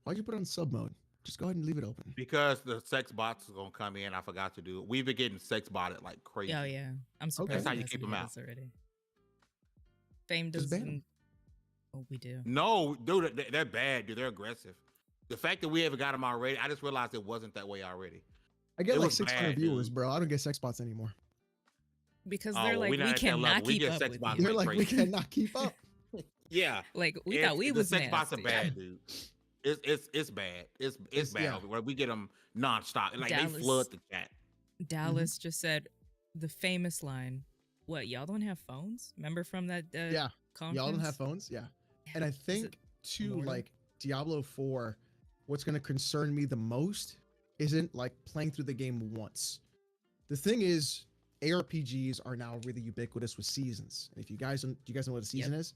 why'd you put it on sub mode? Just go ahead and leave it open. Because the sex bots are gonna come in. I forgot to do it. We've been getting sex botted like crazy. Oh yeah, I'm surprised. That's how you it keep hasn't them hit out. us already. Fame Just ban 'em. doesn't. Oh, we do. No, dude, they're bad, dude. They're aggressive. The fact that we haven't got them already, I just realized it wasn't that way already. I get It like was 600 bad, viewers, dude. bro. I don't get sex bots anymore. Because Oh, they're like, we not we at that cannot level. We keep get up sex with bots you. They're like, we crazy. cannot keep up. Yeah, Like we thought we the was sex bots are nasty. bad, dude. It's bad. It's bad. yeah. Where we get them nonstop. Like they Dallas. flood the chat. Dallas just said the famous line. What, y'all don't have phones? Remember from that Yeah. conference? Y'all don't have phones? Yeah. And I Is think it too, immortal? like Diablo 4, what's going to concern me the most isn't like playing through the game once. The thing is, ARPGs are now really ubiquitous with seasons. And if you guys don't, do you guys know what a season is?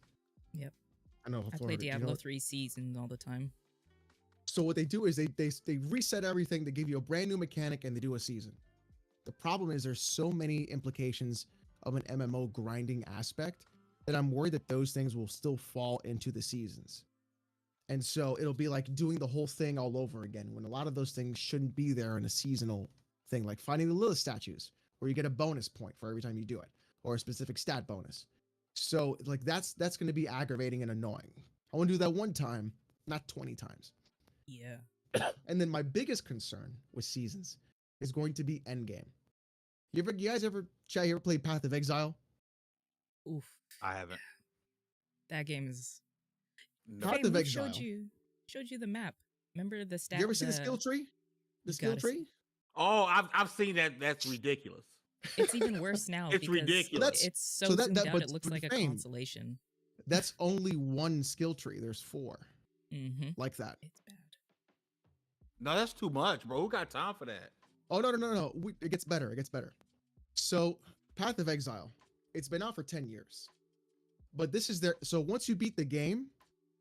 Yep. I know. I Florida, play do you Diablo know? 3 season all the time. So what they do is they reset everything. They give you a brand new mechanic and they do a season. The problem is there's so many implications of an MMO grinding aspect that I'm worried that those things will still fall into the seasons. And so it'll be like doing the whole thing all over again when a lot of those things shouldn't be there in a seasonal thing, like finding the Lilith statues where you get a bonus point for every time you do it or a specific stat bonus. So like that's going to be aggravating and annoying. I want to do that one time, not 20 times. Yeah. And then my biggest concern with seasons is going to be endgame. You guys ever played Path of Exile? Oof. I haven't. That game is. No. Path Fame, of who Exile. showed you the map. Remember the stat? You ever seen the skill tree? The You skill gotta tree? Oh, I've seen that. That's ridiculous. It's even worse now. It's because ridiculous. It's so, So that- zoomed that- out. but It looks for like a Fame, constellation. That's only one skill tree. There's 4 Mm-hmm. like that. It's bad. No, that's too much, bro. Who got time for that? Oh, no. It gets better. It gets better. So Path of Exile, it's been out for 10 years. But this is so once you beat the game,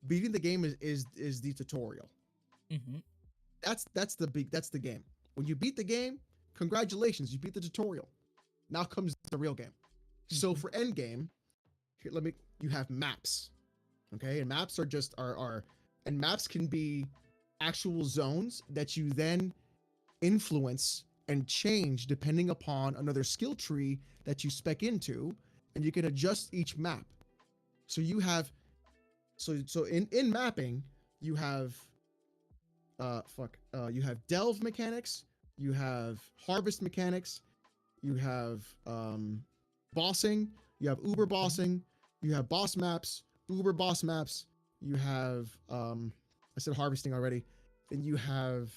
beating the game is the tutorial. Mm-hmm. That's the game. When you beat the game, congratulations, you beat the tutorial. Now comes the real game. So for end game, here, you have maps. Okay? And maps and maps can be actual zones that you then influence and change depending upon another skill tree that you spec into, and you can adjust each map. So you have in mapping, you have you have delve mechanics, you have harvest mechanics, you have bossing, you have uber bossing, you have boss maps, uber boss maps, you have I said harvesting already, and you have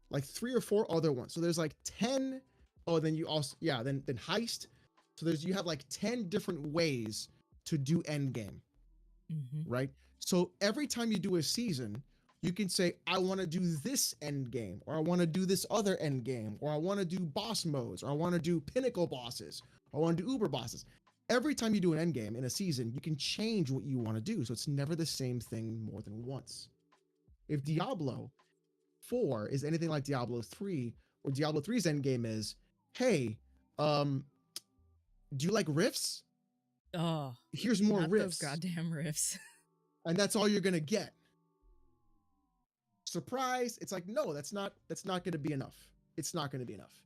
like 3 or 4 other ones. So there's like 10. Oh, then you also then heist. So you have like 10 different ways to do end game. Mm-hmm. Right? So every time you do a season, you can say, I want to do this end game, or I want to do this other end game, or I want to do boss modes, or I want to do pinnacle bosses, or I want to do uber bosses. Every time you do an end game in a season, you can change what you want to do. So it's never the same thing more than once. If Diablo 4 is anything like Diablo 3, or Diablo 3's end game is, hey, do you like riffs? Oh, Here's more not riffs. those goddamn riffs. And that's all you're gonna get. Surprise! It's like, no, that's not gonna be enough. It's not gonna be enough.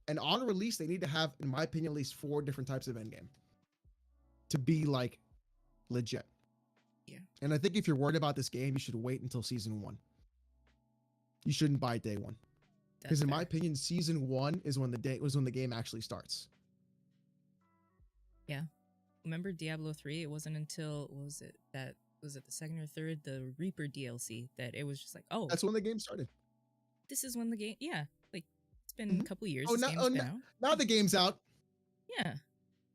And on release, they need to have, in my opinion, at least 4 different types of endgame to be like legit. Yeah. And I think if you're worried about this game, you should wait until season 1. You shouldn't buy day 1. Because in my opinion, season 1 is when the game actually starts. Yeah. Remember Diablo 3? It wasn't until, was it the second or third, the Reaper DLC, that it was just like, oh, That's when the game started. this is when the game, yeah, like it's been a couple years. Oh, This game's been out. now the game's out. Yeah,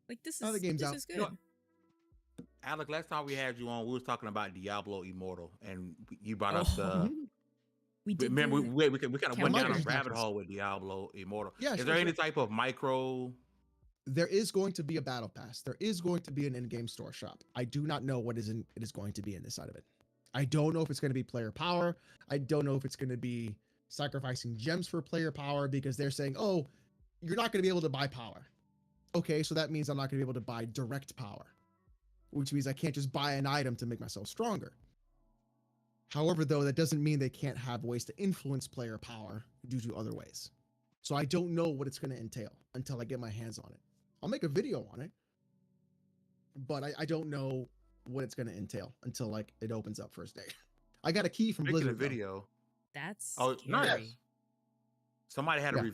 like this Now is the game's out. is good. You know, Alec, last time we had you on, we was talking about Diablo Immortal, and you brought up We did. Remember, we kind of went down a microtransactions. rabbit hole with Diablo Immortal. Yeah, Is sure, there any sure. type of micro? There is going to be a battle pass. There is going to be an in-game store shop. I do not know what it is going to be in this side of it. I don't know if it's going to be player power. I don't know if it's going to be sacrificing gems for player power, because they're saying, oh, you're not going to be able to buy power. Okay, so that means I'm not going to be able to buy direct power, which means I can't just buy an item to make myself stronger. However, though, that doesn't mean they can't have ways to influence player power due to other ways. So I don't know what it's going to entail until I get my hands on it. I'll make a video on it, but I don't know what it's going to entail until like it opens up first day. I got a key from Making Blizzard. a video. That's Oh, scary. nice. Somebody had Yeah.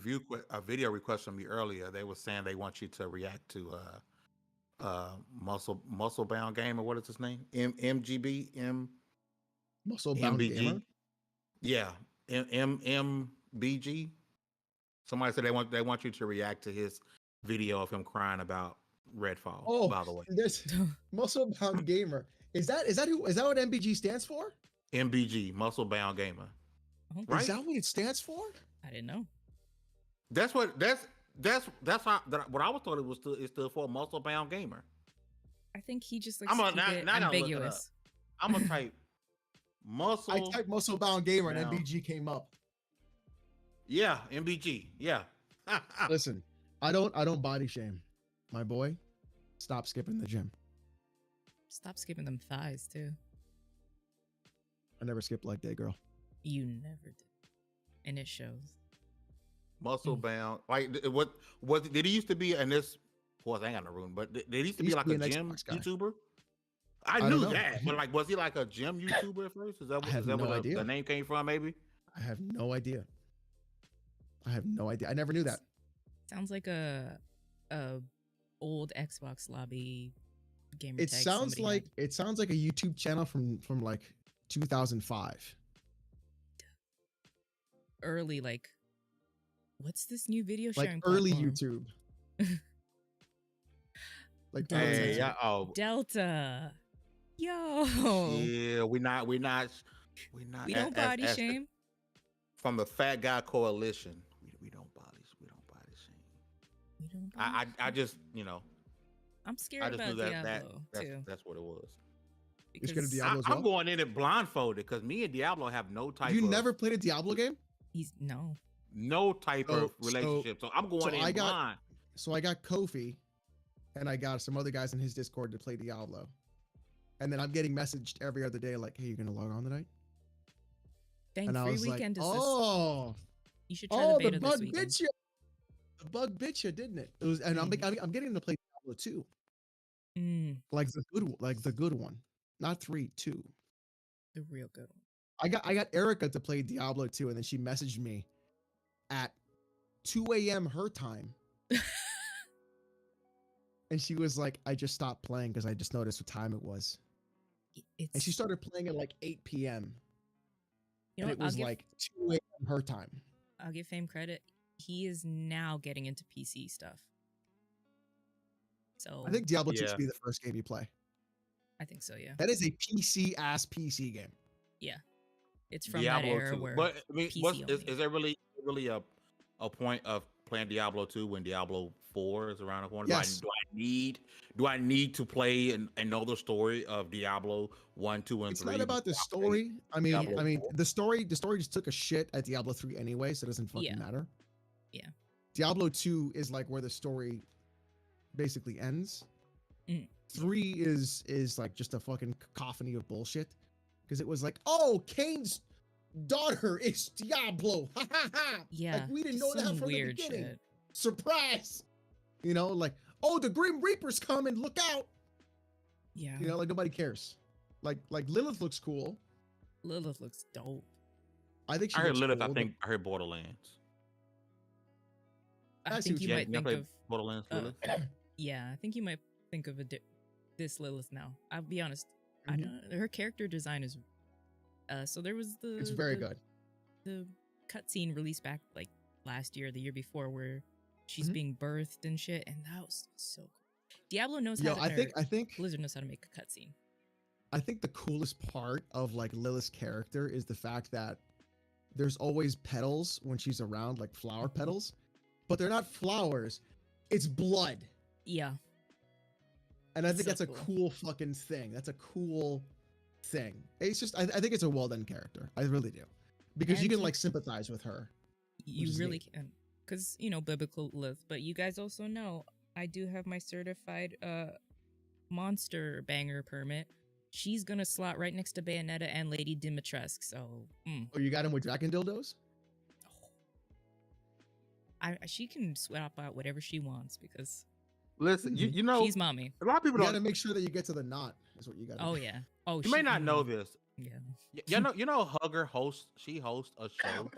a video request from me earlier. They were saying they want you to react to muscle bound gamer. What is his name? MGB Muscle Bound Gamer. MBG. Yeah, MBG. Somebody said they want you to react to his video of him crying about Redfall. Oh, by the way, this Muscle Bound Gamer. Is that what MBG stands for? MBG, Muscle Bound Gamer. Oh, Right? Is that what it stands for? I didn't know. That's what what I was told it stood for, Muscle Bound Gamer. I think he just likes I'm to a- keep now- it now I look it ambiguous. I'm gonna type muscle. I typed Muscle Bound Gamer and Bound. MBG came up. Yeah, MBG. Yeah. Listen, I don't body shame. My boy, stop skipping the gym. Stop skipping them thighs too. I never skipped leg day, girl. You never did, and it shows. Muscle bound. Like did he used to be? And this, of course, I ain't got no room. But did he used to He be used like to a be an gym Xbox guy. YouTuber? I don't knew know. that, but like, was he like a gym YouTuber at first? Is that I have where no idea. the name came from? Maybe. I have no idea. I never knew that. Sounds like a old Xbox lobby gamer. It tag sounds somebody like had. a YouTube channel from like 2005. Early, like, what's this new video Like sharing early platform? YouTube. Like Delta. early Hey, YouTube. yeah. Oh, Delta. Yo. yeah. We not. We don't body shame. From the Fat Guy Coalition. We don't body shame. We don't body I shame. just I'm I scared just about knew Diablo too. that's what it was. You're scared of because Diablo as I'm well? going in it blindfolded because me and Diablo have no type. You of, never played a Diablo game? he's no. no type So- of relationship. So I'm going so in I got- blind. So I got Kofi, and I got some other guys in his Discord to play Diablo. And then I'm getting messaged every other day like, hey, you're going to log on tonight? Dang, And I free was like, weekend is oh, this. You should try the beta the this bug weekend. bit you. The bug bit you, didn't it? It was, and I'm getting to play Diablo 2. Like the good one. Not 3, 2. The real good one. I got Erica to play Diablo 2, and then she messaged me at 2 a.m. her time. And she was like, I just stopped playing because I just noticed what time it was. It's, And she started playing at like 8 p.m. you know And what, it was like 2 a.m. her time. I'll give Fame credit. He is now getting into PC stuff. So I think Diablo 2 Yeah. should be the first game you play. I think so, yeah. That is a PC game. It's from Diablo that era 2. where But I mean, PC is only. there really a point of playing Diablo 2 when Diablo 4 is around the corner? Yes. Do I need to play and know the story of Diablo 1, 2, and It's 3? not about the before I play story. I mean, Diablo 4? the story just took a shit at Diablo 3 anyway, so it doesn't fucking Yeah. matter. Yeah. Diablo 2 is like where the story basically ends. Mm. 3 is like just a fucking cacophony of bullshit. Because it was like, oh, Cain's daughter is Diablo. Ha ha ha. Yeah. Like we didn't just know that some from the weird beginning. shit. Surprise. You know, like, oh, the Grim Reaper's coming, look out. Yeah. You know, like nobody cares. Like Lilith looks cool. Lilith looks dope. I think she I heard looks Lilith. cool, I think I heard Borderlands. I I see think what you you- might think played of Borderlands. Lilith? yeah, I think you might think of this Lilith now. I'll be honest. I Mhm. don't, her character design is so there was It's very good. The cutscene released back like last year, the year before, where she's Mhm. being birthed and shit, and that was so cool. Diablo knows Yo, how to I think Blizzard knows how to make a cutscene. I think the coolest part of like Lilith's character is the fact that there's always petals when she's around, like flower petals, but they're not flowers. It's blood. Yeah. And I think So that's a cool fucking thing. That's a cool thing. It's just, I think it's a well done character. I really do. Because you can like sympathize with her. You really can. Because, you know, biblical Lilith. But you guys also know I do have my certified monster banger permit. She's going to slot right next to Bayonetta and Lady Dimitrescu. So, Oh, you got him with dragon dildos? She can swap out whatever she wants because Listen, you know, she's mommy. A lot of people You don't. got to make sure that you get to the knot. Is what you got. Oh yeah. Oh, You may not know this. Yeah. You know, Hugger hosts. She hosts a show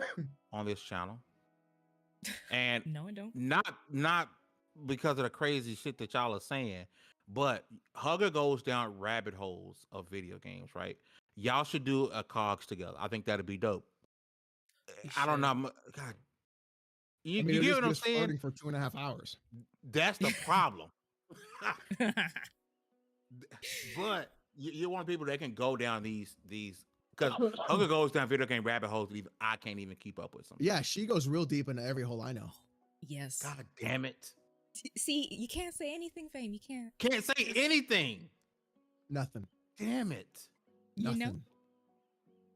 on this channel, and No, I don't. Not because of the crazy shit that y'all are saying, but Hugger goes down rabbit holes of video games. Right? Y'all should do a COGS together. I think that'd be dope. I don't know. God, you get what I'm saying? For 2.5 hours. That's the problem. But you want people that can go down these because Hugger goes down video game rabbit holes that even I can't even keep up with some. Yeah, she goes real deep into every hole I know. Yes. God damn it. See, you can't say anything, Fame. You can't. Can't say anything. Nothing. Damn it. Nothing. You know?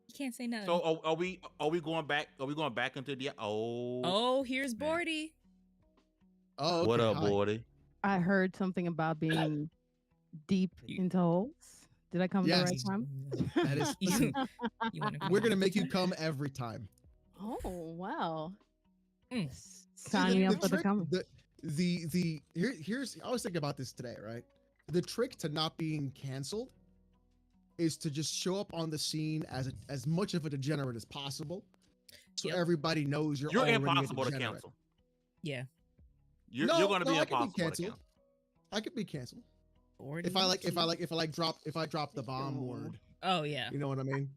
You can't say nothing. So are we going back? Are we going back into the Oh, here's Bordy. Oh, okay. What up, Hi. Bordy? I heard something about being deep into holes. Did I come at the right time? That is. Listen, we're gonna make you come every time. Oh wow! Mm. Sign me up for the come. Here's I was thinking about this today, right? The trick to not being canceled is to just show up on the scene as much of a degenerate as possible, so everybody knows you're already impossible a to degenerate. cancel. Yeah. You're going to be I could impossible be to canceled. cancel. I could be canceled. Bordy. If I drop the bomb word. Oh yeah. You know what I mean?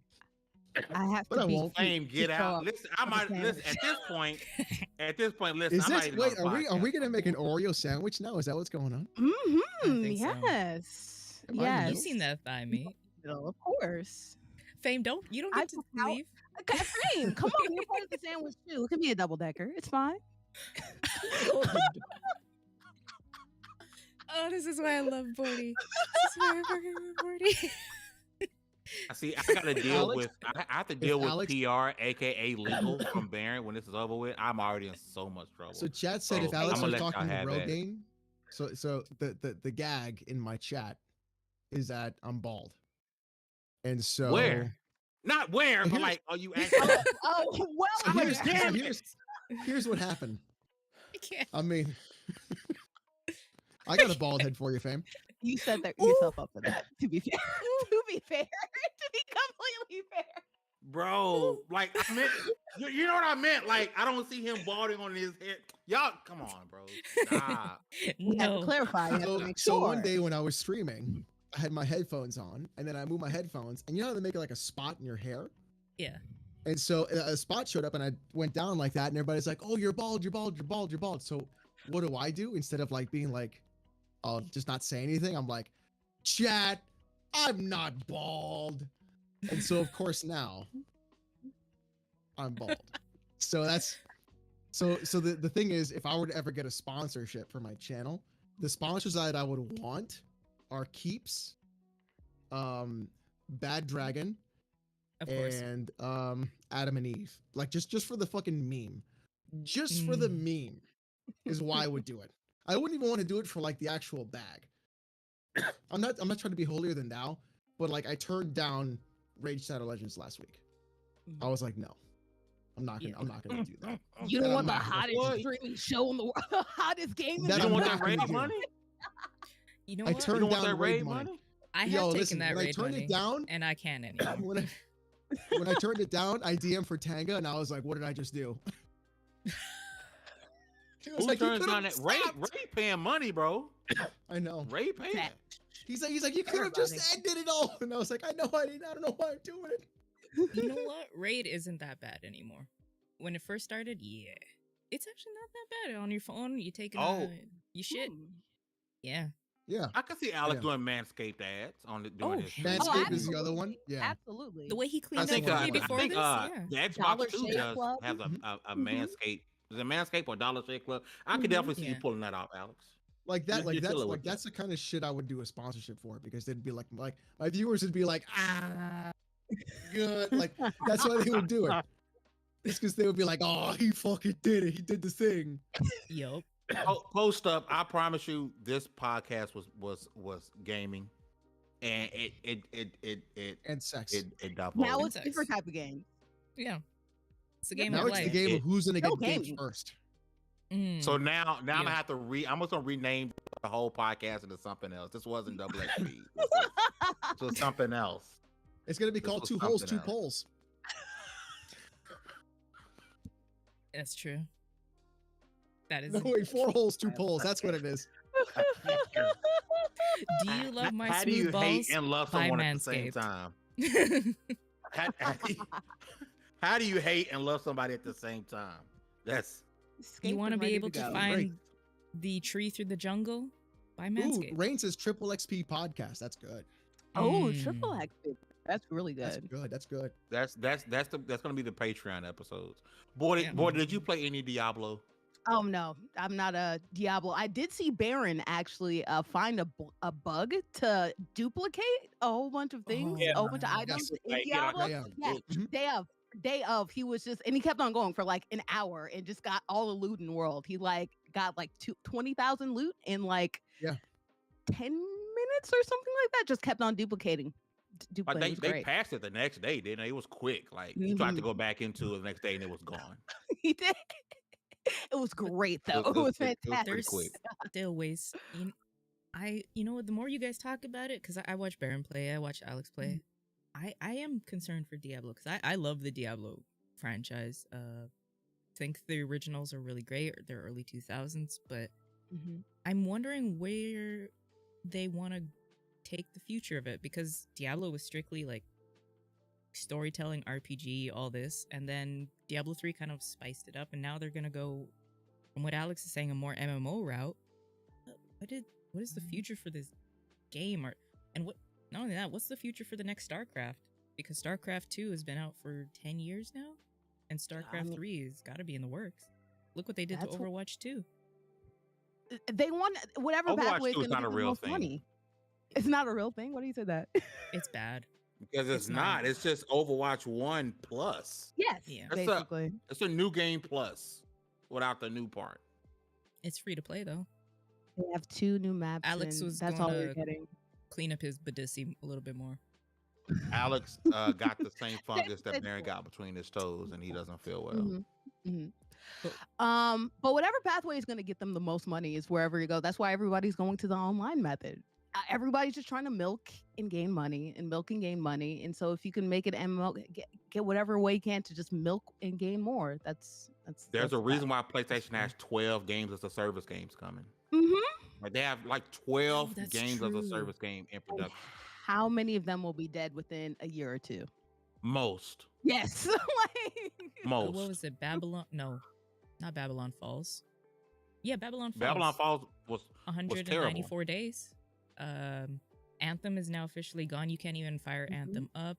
I have But I to be. won't. Fame, get out. Listen, I might listen at this point. Listen, Is I'm not this even wait? on Are we podcast. gonna make an Oreo sandwich now? Is that what's going on? Mm-hmm. think so. Yes. Am I in the Yes. You've seen that by me. Of course. Fame, you don't get to leave. Okay, Fame, come on, you're part of the sandwich too. It can be a double decker. It's fine. Oh, this is why I love Bordy. This is why I fucking love Bordy. I see. I got to deal Alex- with. I have to deal with Alex- PR, aka legal, from Baron when this is over with. I'm already in so much trouble. So chat said Oh, if Alex I'ma was let y'all talking to have that. Rogaine, so the gag in my chat is that I'm bald, and so Where? Not where, but Here's- like, are you actually? Oh well. So here's, damn so it. here's what happened. I can't. I mean, I got a bald head for you, fam. You set yourself up for that. To be fair. To be fair. To be completely fair. Bro, like I meant, you know what I meant? Like I don't see him balding on his head. Y'all, come on, bro. Stop. We have to No. clarify. You have to make So sure. one day when I was streaming, I had my headphones on, and then I moved my headphones, and you know how they make like a spot in your hair? Yeah. And so a spot showed up, and I went down like that, and everybody's like, "Oh, you're bald, you're bald, you're bald, you're bald." So what do I do instead of like being like, "I'll just not say anything"? I'm like, "Chat, I'm not bald," and so of course now I'm bald. So that's so the thing is, if I were to ever get a sponsorship for my channel, the sponsors that I would want are Keeps, Bad Dragon, Of course. and Adam and Eve. Like just for the fucking meme. Just for the meme is why I would do it. I wouldn't even want to do it for like the actual bag. I'm not trying to be holier than thou, but like I turned down Rage Shadow Legends last week. I was like, no. I'm not gonna do that. You don't And want the I'm not gonna hottest do it. streaming show in the world, the hottest game in That You the don't I'm want not that gonna raid do. money? You know I what? You turned don't want down that raid raid money. money? I have Yo, taken listen, that when I raid turned money, it down, and I can't anymore. when I turned it down, I DM for Tanga, and I was like, "What did I just do?" He was Who like, "You turns could've down that? Ray stopped." paying money, bro. I know. Ray paying. Fact. He's like, you could have just Everybody. ended it all. And I was like, I know I didn't. I don't know why I'm doing it. You know what? Raid isn't that bad anymore. When it first started, yeah, it's actually not that bad. On your phone, you take it. Oh. You shit. Hmm. Yeah. Yeah. I can see Alex Yeah. doing Manscaped ads on doing his stream. Manscaped is the other one. absolutely. Yeah. Absolutely. The way he I cleaned think, up I way before think this, yeah. the Xbox Dollar 2 Shave Club. has a Manscaped. Is it Manscaped or Dollar Shave Club? I could Mhm. definitely see you Yeah. pulling that off, Alex. Like that, You're chilling with that's the kind of shit I would do a sponsorship for, because they'd be like my viewers would be like, good. Like that's why they would do it. It's because they would be like, oh, he fucking did it. He did the thing. Yup. Post up. I promise you, this podcast was gaming, and it And sex. it Now divulged. it's a different type of game. Yeah. It's a game Now of it's the life. game of who's gonna No get gaped gaming. first. So now I'm Yeah. gonna have to I'm just gonna rename the whole podcast into something else. This wasn't double XP. This was something else. It's gonna be This called was Two Holes, something Two else. Poles. That's true. That is. No, wait, 4 holes, 2 poles. That's what it is. Do you love my How do smooth you balls? hate and love by someone at the same Manscaped? time? How do you hate and love somebody at the same time? That's Escape You want to and be ready able to go. find Great. the tree through the jungle by Ooh, Manscaped. Rain says triple XP podcast. That's good. Oh, Mm. triple X. That's really That's good. good. That's good. that's gonna be the Patreon episodes. Boy, Yeah. boy, did you play any Diablo? Oh no, I'm not a Diablo. I did see Baron actually find a bug to duplicate a whole bunch of things, Yeah. a whole bunch of items in Like, yeah, Diablo. yeah. Yeah, Mhm. day of, he was just, and he kept on going for like an hour and just got all the loot in the world. He like got like 20,000 loot in like 10 minutes or something like that. Just kept on duplicating. Like Duplicating. It was they great. passed it the next day, didn't they? It was quick. Like he tried to go back into it the next day and it was gone. He did. It was great though. It was It was fantastic. pretty quick. Still ways. You know what? The more you guys talk about it, because I watch Baron play, I watch Alex play. I am concerned for Diablo because I love the Diablo franchise. Think the originals are really great. They're early 2000s, but Mhm. I'm wondering where they want to take the future of it, because Diablo was strictly like storytelling, RPG, all this, and then Diablo 3 kind of spiced it up, and now they're gonna go, from what Alex is saying, a more MMO route. What is the future for this game? And what, not only that, what's the future for the next StarCraft? Because StarCraft 2 has been out for 10 years now, and StarCraft 3 has got to be in the works. Look what they did to That's what- Overwatch 2. They want whatever Overwatch pathway is 2 is going to not get a the real most thing. money. It's not a real thing. What do you say that? It's bad. Because it's It's not. not. It's just Overwatch 1 plus. Yes, Yeah. basically. It's a new game plus without the new part. It's free to play though. They have 2 new maps. Alex and was that's all gonna we're getting. Clean up his Badissi a little bit more. Alex got the same fungus that Baron got between his toes, and he doesn't feel well. Mhm, mhm. But whatever pathway is going to get them the most money is wherever you go. That's why everybody's going to the online method. Everybody's just trying to milk and gain money and milk and gain money. And so if you can make it MMO, get whatever way you can to just milk and gain more. There's a reason why PlayStation has 12 games as a service games coming. Mm-hmm. Like they have like 12 that's games as a true. service game in production. How many of them will be dead within a year or two? Most. Yes. Like, Most. What was it? Babylon? No, not Babylon Falls. Yeah, Babylon Falls. Babylon Falls was 194 days. Anthem is now officially gone. You can't even fire Anthem up.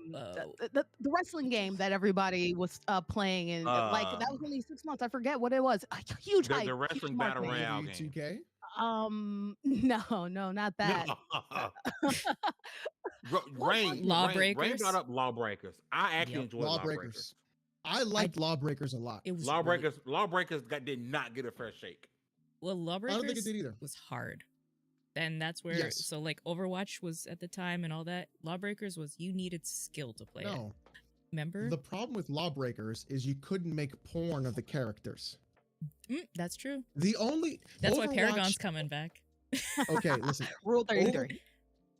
the wrestling game that everybody was playing, and like that was only 6 months. I forget what it was. A huge hype. The huge wrestling battle marketing. royale Maybe game. 2K. No, not that. Rain Lawbreakers? brought up Lawbreakers. I actually Yep. enjoyed Lawbreakers. I liked Lawbreakers a lot. It was Lawbreakers did not get a fair shake. Well, I Lawbreakers don't think it did either. was hard. Then that's where Yes. so like Overwatch was at the time and all that. Lawbreakers was you needed skill to play it. No, Remember? the problem with Lawbreakers is you couldn't make porn of the characters. That's true. The only That's why Overwatch- Paragon's coming back. Okay, listen. Rule 33.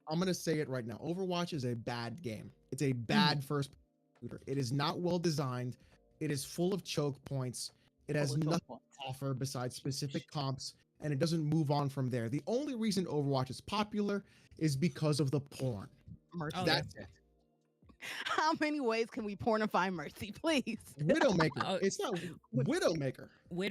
I'm gonna say it right now. Overwatch is a bad game. It's a bad first shooter. It is not well designed. It is full of choke points. It has nothing to offer besides specific comps, and it doesn't move on from there. The only reason Overwatch is popular is because of the porn. Oh, That's it. How many ways can we pornify Mercy, please? Widowmaker. It's not Widowmaker.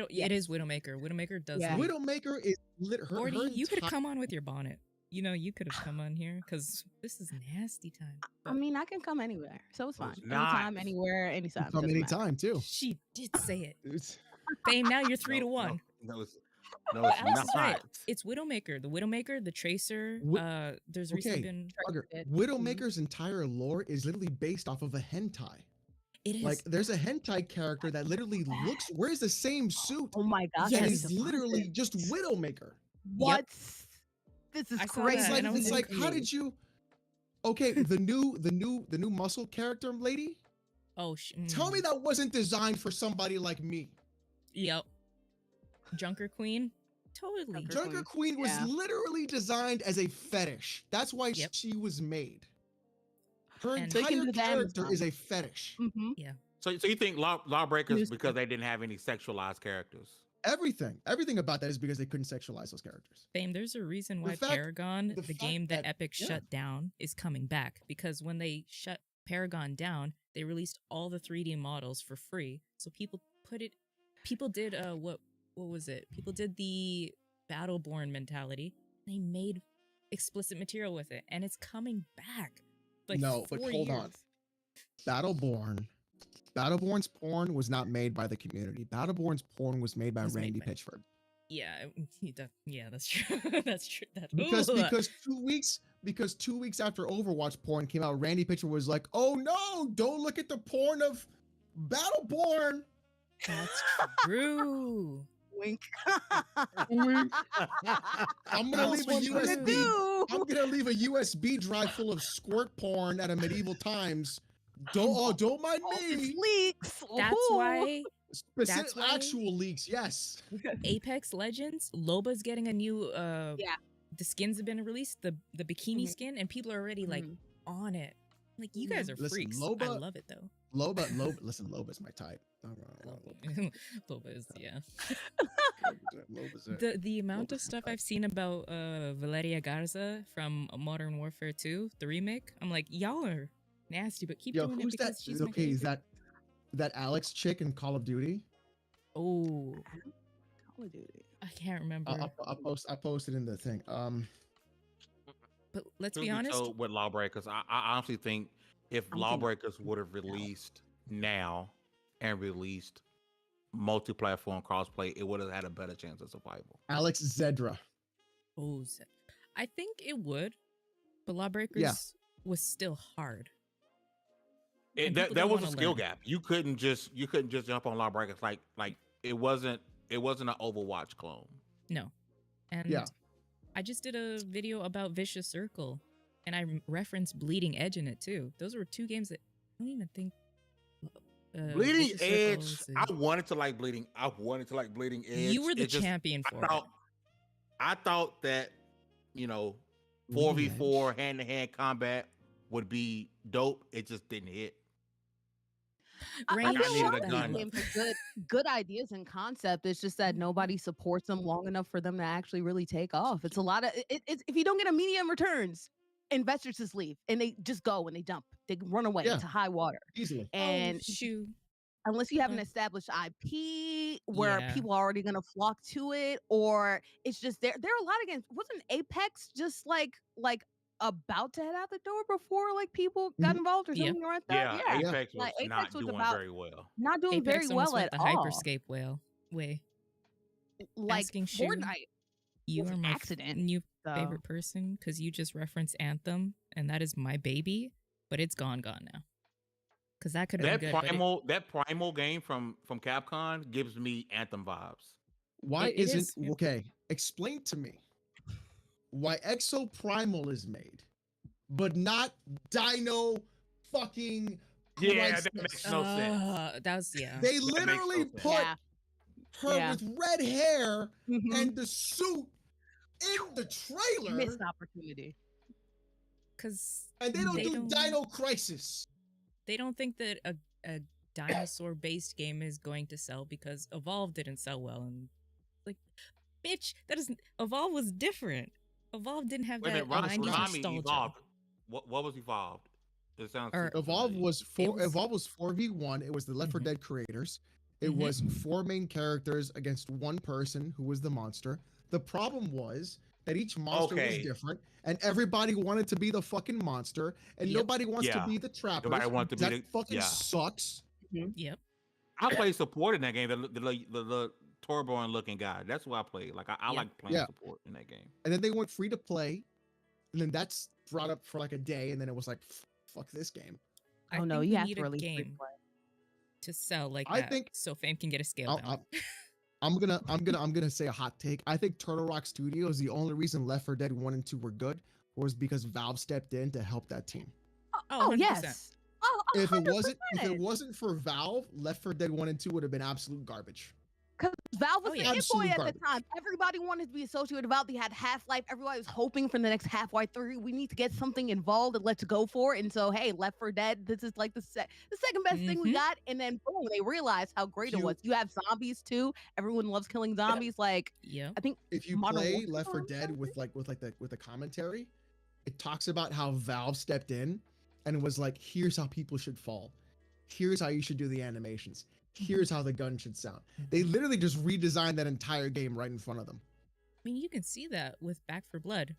It is Widowmaker. Widowmaker does. Yeah. Widowmaker is her. Gordy, you could have come on with your bonnet. You know, you could have come on here because this is nasty time. I mean, I can come anywhere, so it's fine. It's not. Anytime, anywhere, anytime. Come doesn't matter. anytime too. She did say it. Fame, now you're 3-1. No, it's Alex not. is right. It's Widowmaker. The Widowmaker, the Tracer. There's recently been Widowmaker's entire lore is literally based off of a hentai. It is. Like, there's a hentai character that literally wears the same suit. Oh my gosh. And Yes. is literally just Widowmaker. What? This is I saw crazy. that. It's like, how did you? Okay, the new muscle character lady. Oh, Tell me that wasn't designed for somebody like me. Yep. Junker Queen. Totally. Junker Queen was literally designed as a fetish. That's why she was made. Her And- entire character is a fetish. Mm-hmm. Yeah. So you think Lawbreakers because they didn't have any sexualized characters? Everything about that is because they couldn't sexualize those characters. Fame, there's a reason why Paragon, the game that Epic shut down, is coming back. Because when they shut Paragon down, they released all the 3D models for free. So people did what was it? People did the Battleborn mentality. They made explicit material with it, and it's coming back. Like, no, but hold on. Battleborn's porn was not made by the community. Battleborn's porn was made by Randy Pitchford. Yeah, that's true. That's true. Because 2 weeks after Overwatch porn came out, Randy Pitchford was like, "Oh no, don't look at the porn of Battleborn." That's true. Wink. Wink. I'm gonna leave a USB drive full of squirt porn at a medieval times. Don't mind me. Leaks. That's why. Specific actual leaks, yes. Apex Legends, Loba's getting a new the skins have been released, the bikini skin, and people are already like on it. Like, you guys are freaks. I love it though. Loba's my type. Loba is, the amount of stuff I've seen about Valeria Garza from Modern Warfare 2, the remake, I'm like, y'all are nasty, but keep doing it because she's my favorite. Is that Alex chick in Call of Duty? Oh, Call of Duty. I can't remember. I posted in the thing. But let's be honest. With Lawbreakers, I honestly think if Lawbreakers would have released now and released multi-platform crossplay, it would have had a better chance of survival. Alex Zedra. Oh, I think it would, but Lawbreakers was still hard. There was a skill gap. You couldn't just jump on Lawbreakers like it wasn't an Overwatch clone. No, and I just did a video about Vicious Circle, and I referenced Bleeding Edge in it too. Those were two games that I don't even think. Bleeding Edge. I wanted to like Bleeding Edge. You were the champion for it. I thought that 4v4 hand-to-hand combat would be dope. It just didn't hit. I feel like games are good ideas and concept. It's just that nobody supports them long enough for them to actually really take off. It's a lot of it's if you don't get immediate returns, investors just leave and they just go and they dump. They run away into high water easily. And unless you have an established IP where people are already gonna flock to it, or it's just there are a lot of games. Wasn't Apex just like about to head out the door before like people got involved or something like that? Apex was not doing very well. Not doing very well at the all. Hyperscape way. Like Asking Fortnite. You was are an my accident. New favorite person because you just referenced Anthem, and that is my baby, but it's gone now. Because that could have been good. That primal game from Capcom gives me Anthem vibes. Why isn't okay? Explain to me why Exo Primal is made, but not Dino fucking. That makes no sense. That was They literally put her with red hair and the suit in the trailer. Missed opportunity. And they don't do Dino Crisis. They don't think that a dinosaur-based game is going to sell because Evolve didn't sell well, and like, bitch, Evolve was different. Evolve didn't have that 90s nostalgia. Evolved. What was Evolved? It sounds Or- super Evolve familiar. was It was- Evolve was 4v1. It was the Left 4 Mhm. Dead creators. It Mhm. was 4 main characters against 1 person who was the monster. The problem was that each monster was Okay. different, and everybody wanted to be the fucking monster, and Yep. nobody wants to Yeah. be the trappers. Nobody wanted to be that the- fucking yeah. sucks. Yep. I played support in that game. The Torborn looking guy. That's what I played. Like I Yeah. like playing Yeah. support in that game. And then they went free to play, and then that's brought up for like a day, and then it was like, fuck this game. I Oh no, think you we have need to a release free game play. to sell like I that, think- so fame can get a scale I'll- down. I'm gonna say a hot take. I think Turtle Rock Studios, the only reason Left 4 Dead 1 and 2 were good was because Valve stepped in to help that team. Oh 100%. yes. Oh, If it wasn't 100%. for Valve, Left 4 Dead 1 and 2 would have been absolute garbage. Because Valve was Oh, the yeah. hit boy Absolute at the garbage. time. Everybody wanted to be associated with Valve. They had Half-Life. Everybody was hoping for the next Half-Life 3. We need to get something involved and let's go for it. And so, hey, Left 4 Dead, this is like the second best thing we Mhm. got. And then boom, they realized how great it You- was. You have zombies too. Everyone loves killing zombies. Like Yep. I think If you Modern play Warfare Left 4 or Dead something? with the commentary, it talks about how Valve stepped in and was like, here's how people should fall. Here's how you should do the animations. Here's how the gun should sound. They literally just redesigned that entire game right in front of them. I mean, you can see that with Back for Blood.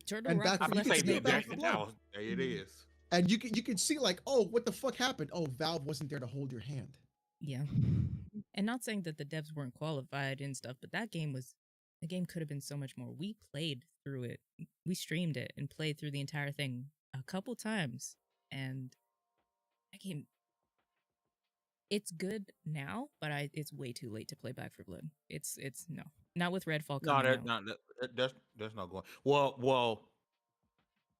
Turtle And Rock Back I for- was you would can say see left it back that, for that blood. was, there it is. And you can see like, oh, what the fuck happened? Oh, Valve wasn't there to hold your hand. Yeah. And not saying that the devs weren't qualified and stuff, but the game could have been so much more. We played through it. We streamed it and played through the entire thing a couple times. And that game, it's good now, but it's way too late to play Back for Blood. It's no. Not with Redfall No, coming that, out. no, that's not going. Well,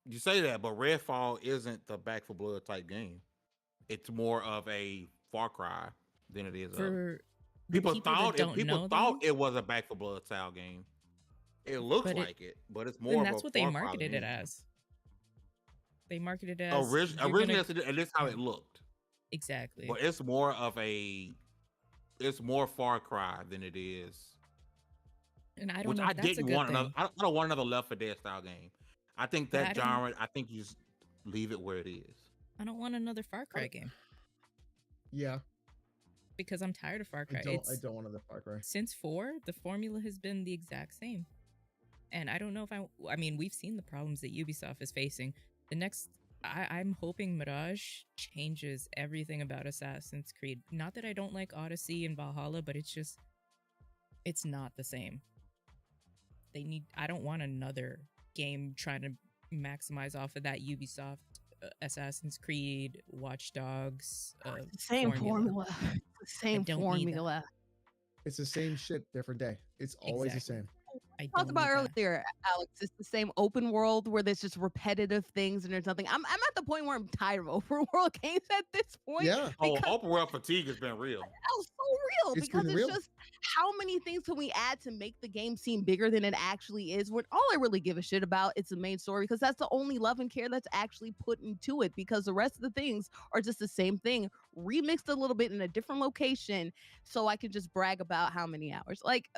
you say that, but Redfall isn't the Back for Blood type game. It's more of a Far Cry than it is. For the People people that thought don't know, thought though, it was a Back for Blood style game. It looks But it- like it, but it's more. then of that's a what they Far Cry marketed than it anything. as. They marketed it as Originally, you're gonna- and this is how it looked. exactly. But it's more of it's more Far Cry than it is. And I don't Which know. I If that's a didn't good want thing. another. I don't want another Left 4 Dead style game. I think But that I don't- genre. I think you just leave it where it is. I don't want another Far Cry game Yeah, because I'm tired of Far Cry. I don't want another Far Cry. Since 4, the formula has been the exact same. And I don't know if I mean, we've seen the problems that Ubisoft is facing. The next, I'm hoping Mirage changes everything about Assassin's Creed. Not that I don't like Odyssey and Valhalla, but it's not the same. I don't want another game trying to maximize off of that Ubisoft Assassin's Creed, Watch Dogs. the same formula. The same don't need that. formula. It's the same shit, different day. It's always Exactly. the same. I Talked don't about need that. earlier, Alex. It's the same open world where there's just repetitive things and there's nothing. I'm at the point where I'm tired of open world games at this point. Yeah. Oh, Because- open world fatigue has been real. Oh, so real It's because been it's real. just how many things can we add to make the game seem bigger than it actually is? When all I really give a shit about is the main story because that's the only love and care that's actually put into it. Because the rest of the things are just the same thing, remixed a little bit in a different location, so I can just brag about how many hours. Like,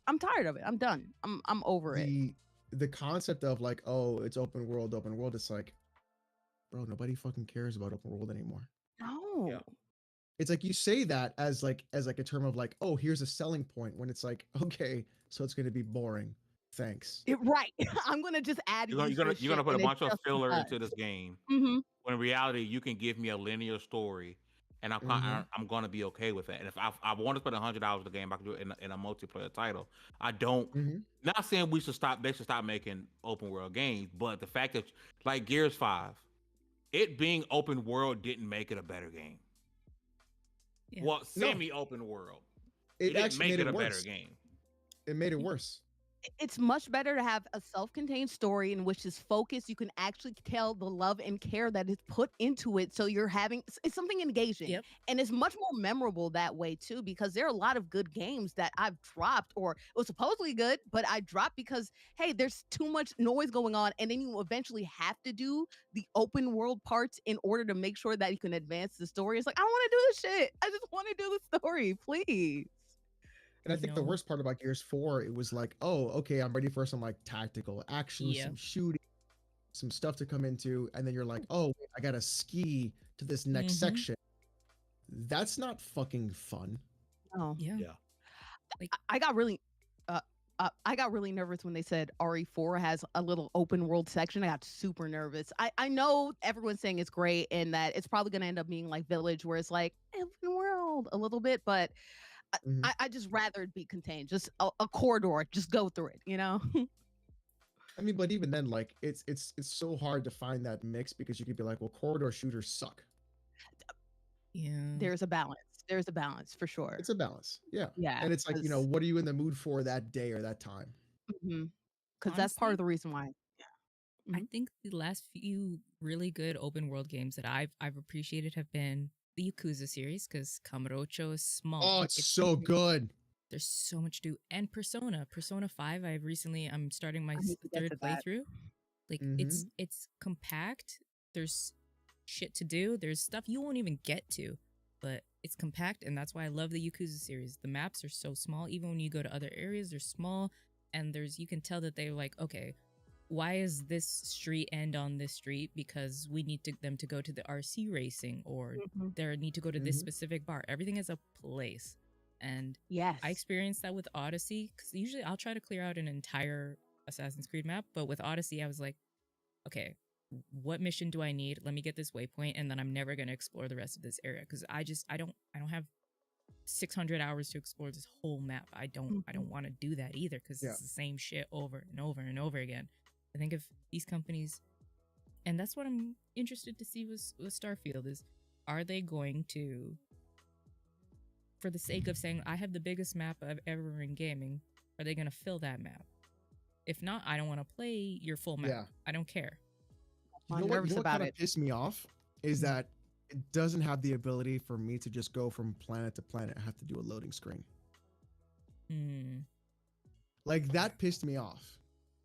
I'm tired of it. I'm done. I'm over it. The concept of like, oh, it's open world. It's like, bro, nobody fucking cares about open world anymore. No. Yeah. It's like you say that as like a term of like, oh, here's a selling point when it's like, okay, so it's gonna be boring. Thanks. Right. I'm gonna just add. You're gonna put a bunch of filler into this game. Mm-hmm. When in reality, you can give me a linear story, and I'm gonna be okay with that. And if I want to spend $100 in the game, I can do it in a multiplayer title. I don't. Mhm. Not saying we should stop. They should stop making open world games, but the fact that like Gears 5, it being open world didn't make it a better game. Yeah. Well, semi-open world. It didn't actually make made it it a better worse. game. It made it worse. It's much better to have a self-contained story in which is focused. You can actually tell the love and care that is put into it. So you're having it's something engaging. Yep. And it's much more memorable that way too, because there are a lot of good games that I've dropped or it was supposedly good, but I dropped because hey, there's too much noise going on, and then you eventually have to do the open world parts in order to make sure that you can advance the story. It's like, I don't want to do this shit. I just want to do the story, please. And I think the No. worst part about Gears 4, it was like, oh, okay, I'm ready for some like tactical action, Yeah. some shooting. some stuff to come into, and then you're like, oh, wait, I gotta ski to this next Mhm. section. That's not fucking fun. Oh, Yeah. Yeah. I got really, I got really nervous when they said RE4 has a little open world section. I got super nervous. I know everyone's saying it's great and that it's probably going to end up being like Village, where it's like open world a little bit, but Mhm. I just rather it be contained, just a corridor, just go through it, you know? I mean, but even then, like, it's so hard to find that mix because you could be like, well, corridor shooters suck. Yeah. There's a balance. There's a balance for sure. It's a balance, yeah. Yeah, And it's like, you know, 'cause what are you in the mood for that day or that time? that's part Honestly, of the reason why. I Mhm. think the last few really good open world games that I've appreciated have been the Yakuza series, because Kamurocho is small. Oh, it's so good. There's so much to do. And Persona 5, I'm starting my I need to get third to that. playthrough. Like Mhm. it's compact. There's shit to do. There's stuff you won't even get to, but it's compact, and that's why I love the Yakuza series. The maps are so small. Even when you go to other areas, they're small, and you can tell that they're like, okay, why is this street end on this street? Because we need them to go to the RC racing, or they need to go to this Mhm. specific bar. Everything is a place. And Yes. I experienced that with Odyssey, because usually I'll try to clear out an entire Assassin's Creed map, but with Odyssey I was like, okay, what mission do I need? Let me get this waypoint, and then I'm never going to explore the rest of this area, because I don't have 600 hours to explore this whole map. I don't want to do that either, because Yeah. it's the same shit over and over and over again. I think if these companies, and that's what I'm interested to see with Starfield, is are they going to, for the sake of saying I have the biggest map I've ever in gaming, are they going to fill that map? If not, I don't want to play your full map. Yeah. I don't care. You I'm know what? nervous You know what about kind of it. pissed me off is that it doesn't have the ability for me to just go from planet to planet. I have to do a loading screen. Like, that pissed me off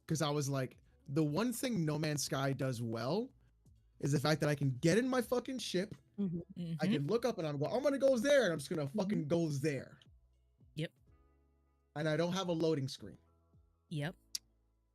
because I was like, the one thing No Man's Sky does well is the fact that I can get in my fucking ship. I can look up and I'm gonna go there, and I'm just gonna fucking go there. Yep. And I don't have a loading screen. Yep.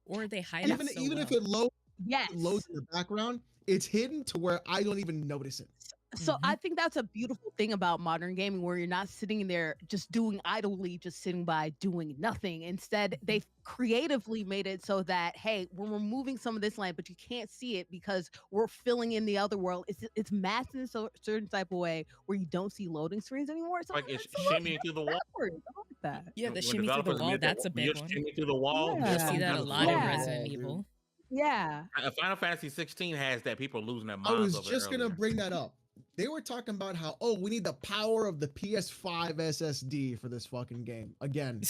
Or they hide it so Even well. if it loads Yes. in the background, it's hidden to where I don't even notice it. So I think that's a beautiful thing about modern gaming, where you're not sitting there just doing idly, just sitting by doing nothing. Instead, they've creatively made it so that, hey, we're removing some of this land, but you can't see it because we're filling in the other world. It's masked in a certain type of way where you don't see loading screens anymore. So Like it's that's a little shimmying through the wall. backwards. I like that. Yeah, the When shimmy through the developers wall, admit that that's a when you're big one. shimmying through the wall, Yeah. there's You some see that kind a of lot in Yeah. Resident dude. Evil. Yeah. Final Fantasy 16 has that. People are losing their I minds was over just it gonna earlier. bring that up. They were talking about how, oh, we need the power of the PS5 SSD for this fucking game. Again.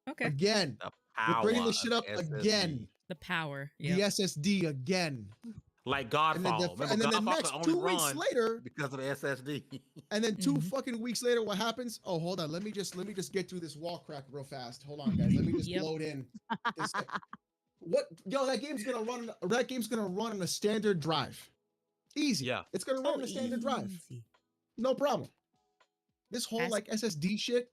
Okay. Again. The We're bringing power this shit of up SSD. again. The power. The Yeah. SSD again. Like And then Godfall. the Remember, Godfall next could only 2 weeks run later, because of the SSD. and then 2 fucking weeks later, what happens? Oh, hold on. Let me just get through this wall crack real fast. Hold on, guys. Let me just Yep. load in. What? Yo, that game's gonna run on a standard drive. Easy. Yeah. It's gonna run on a standard drive. Easy. No problem. This whole Has- like SSD shit,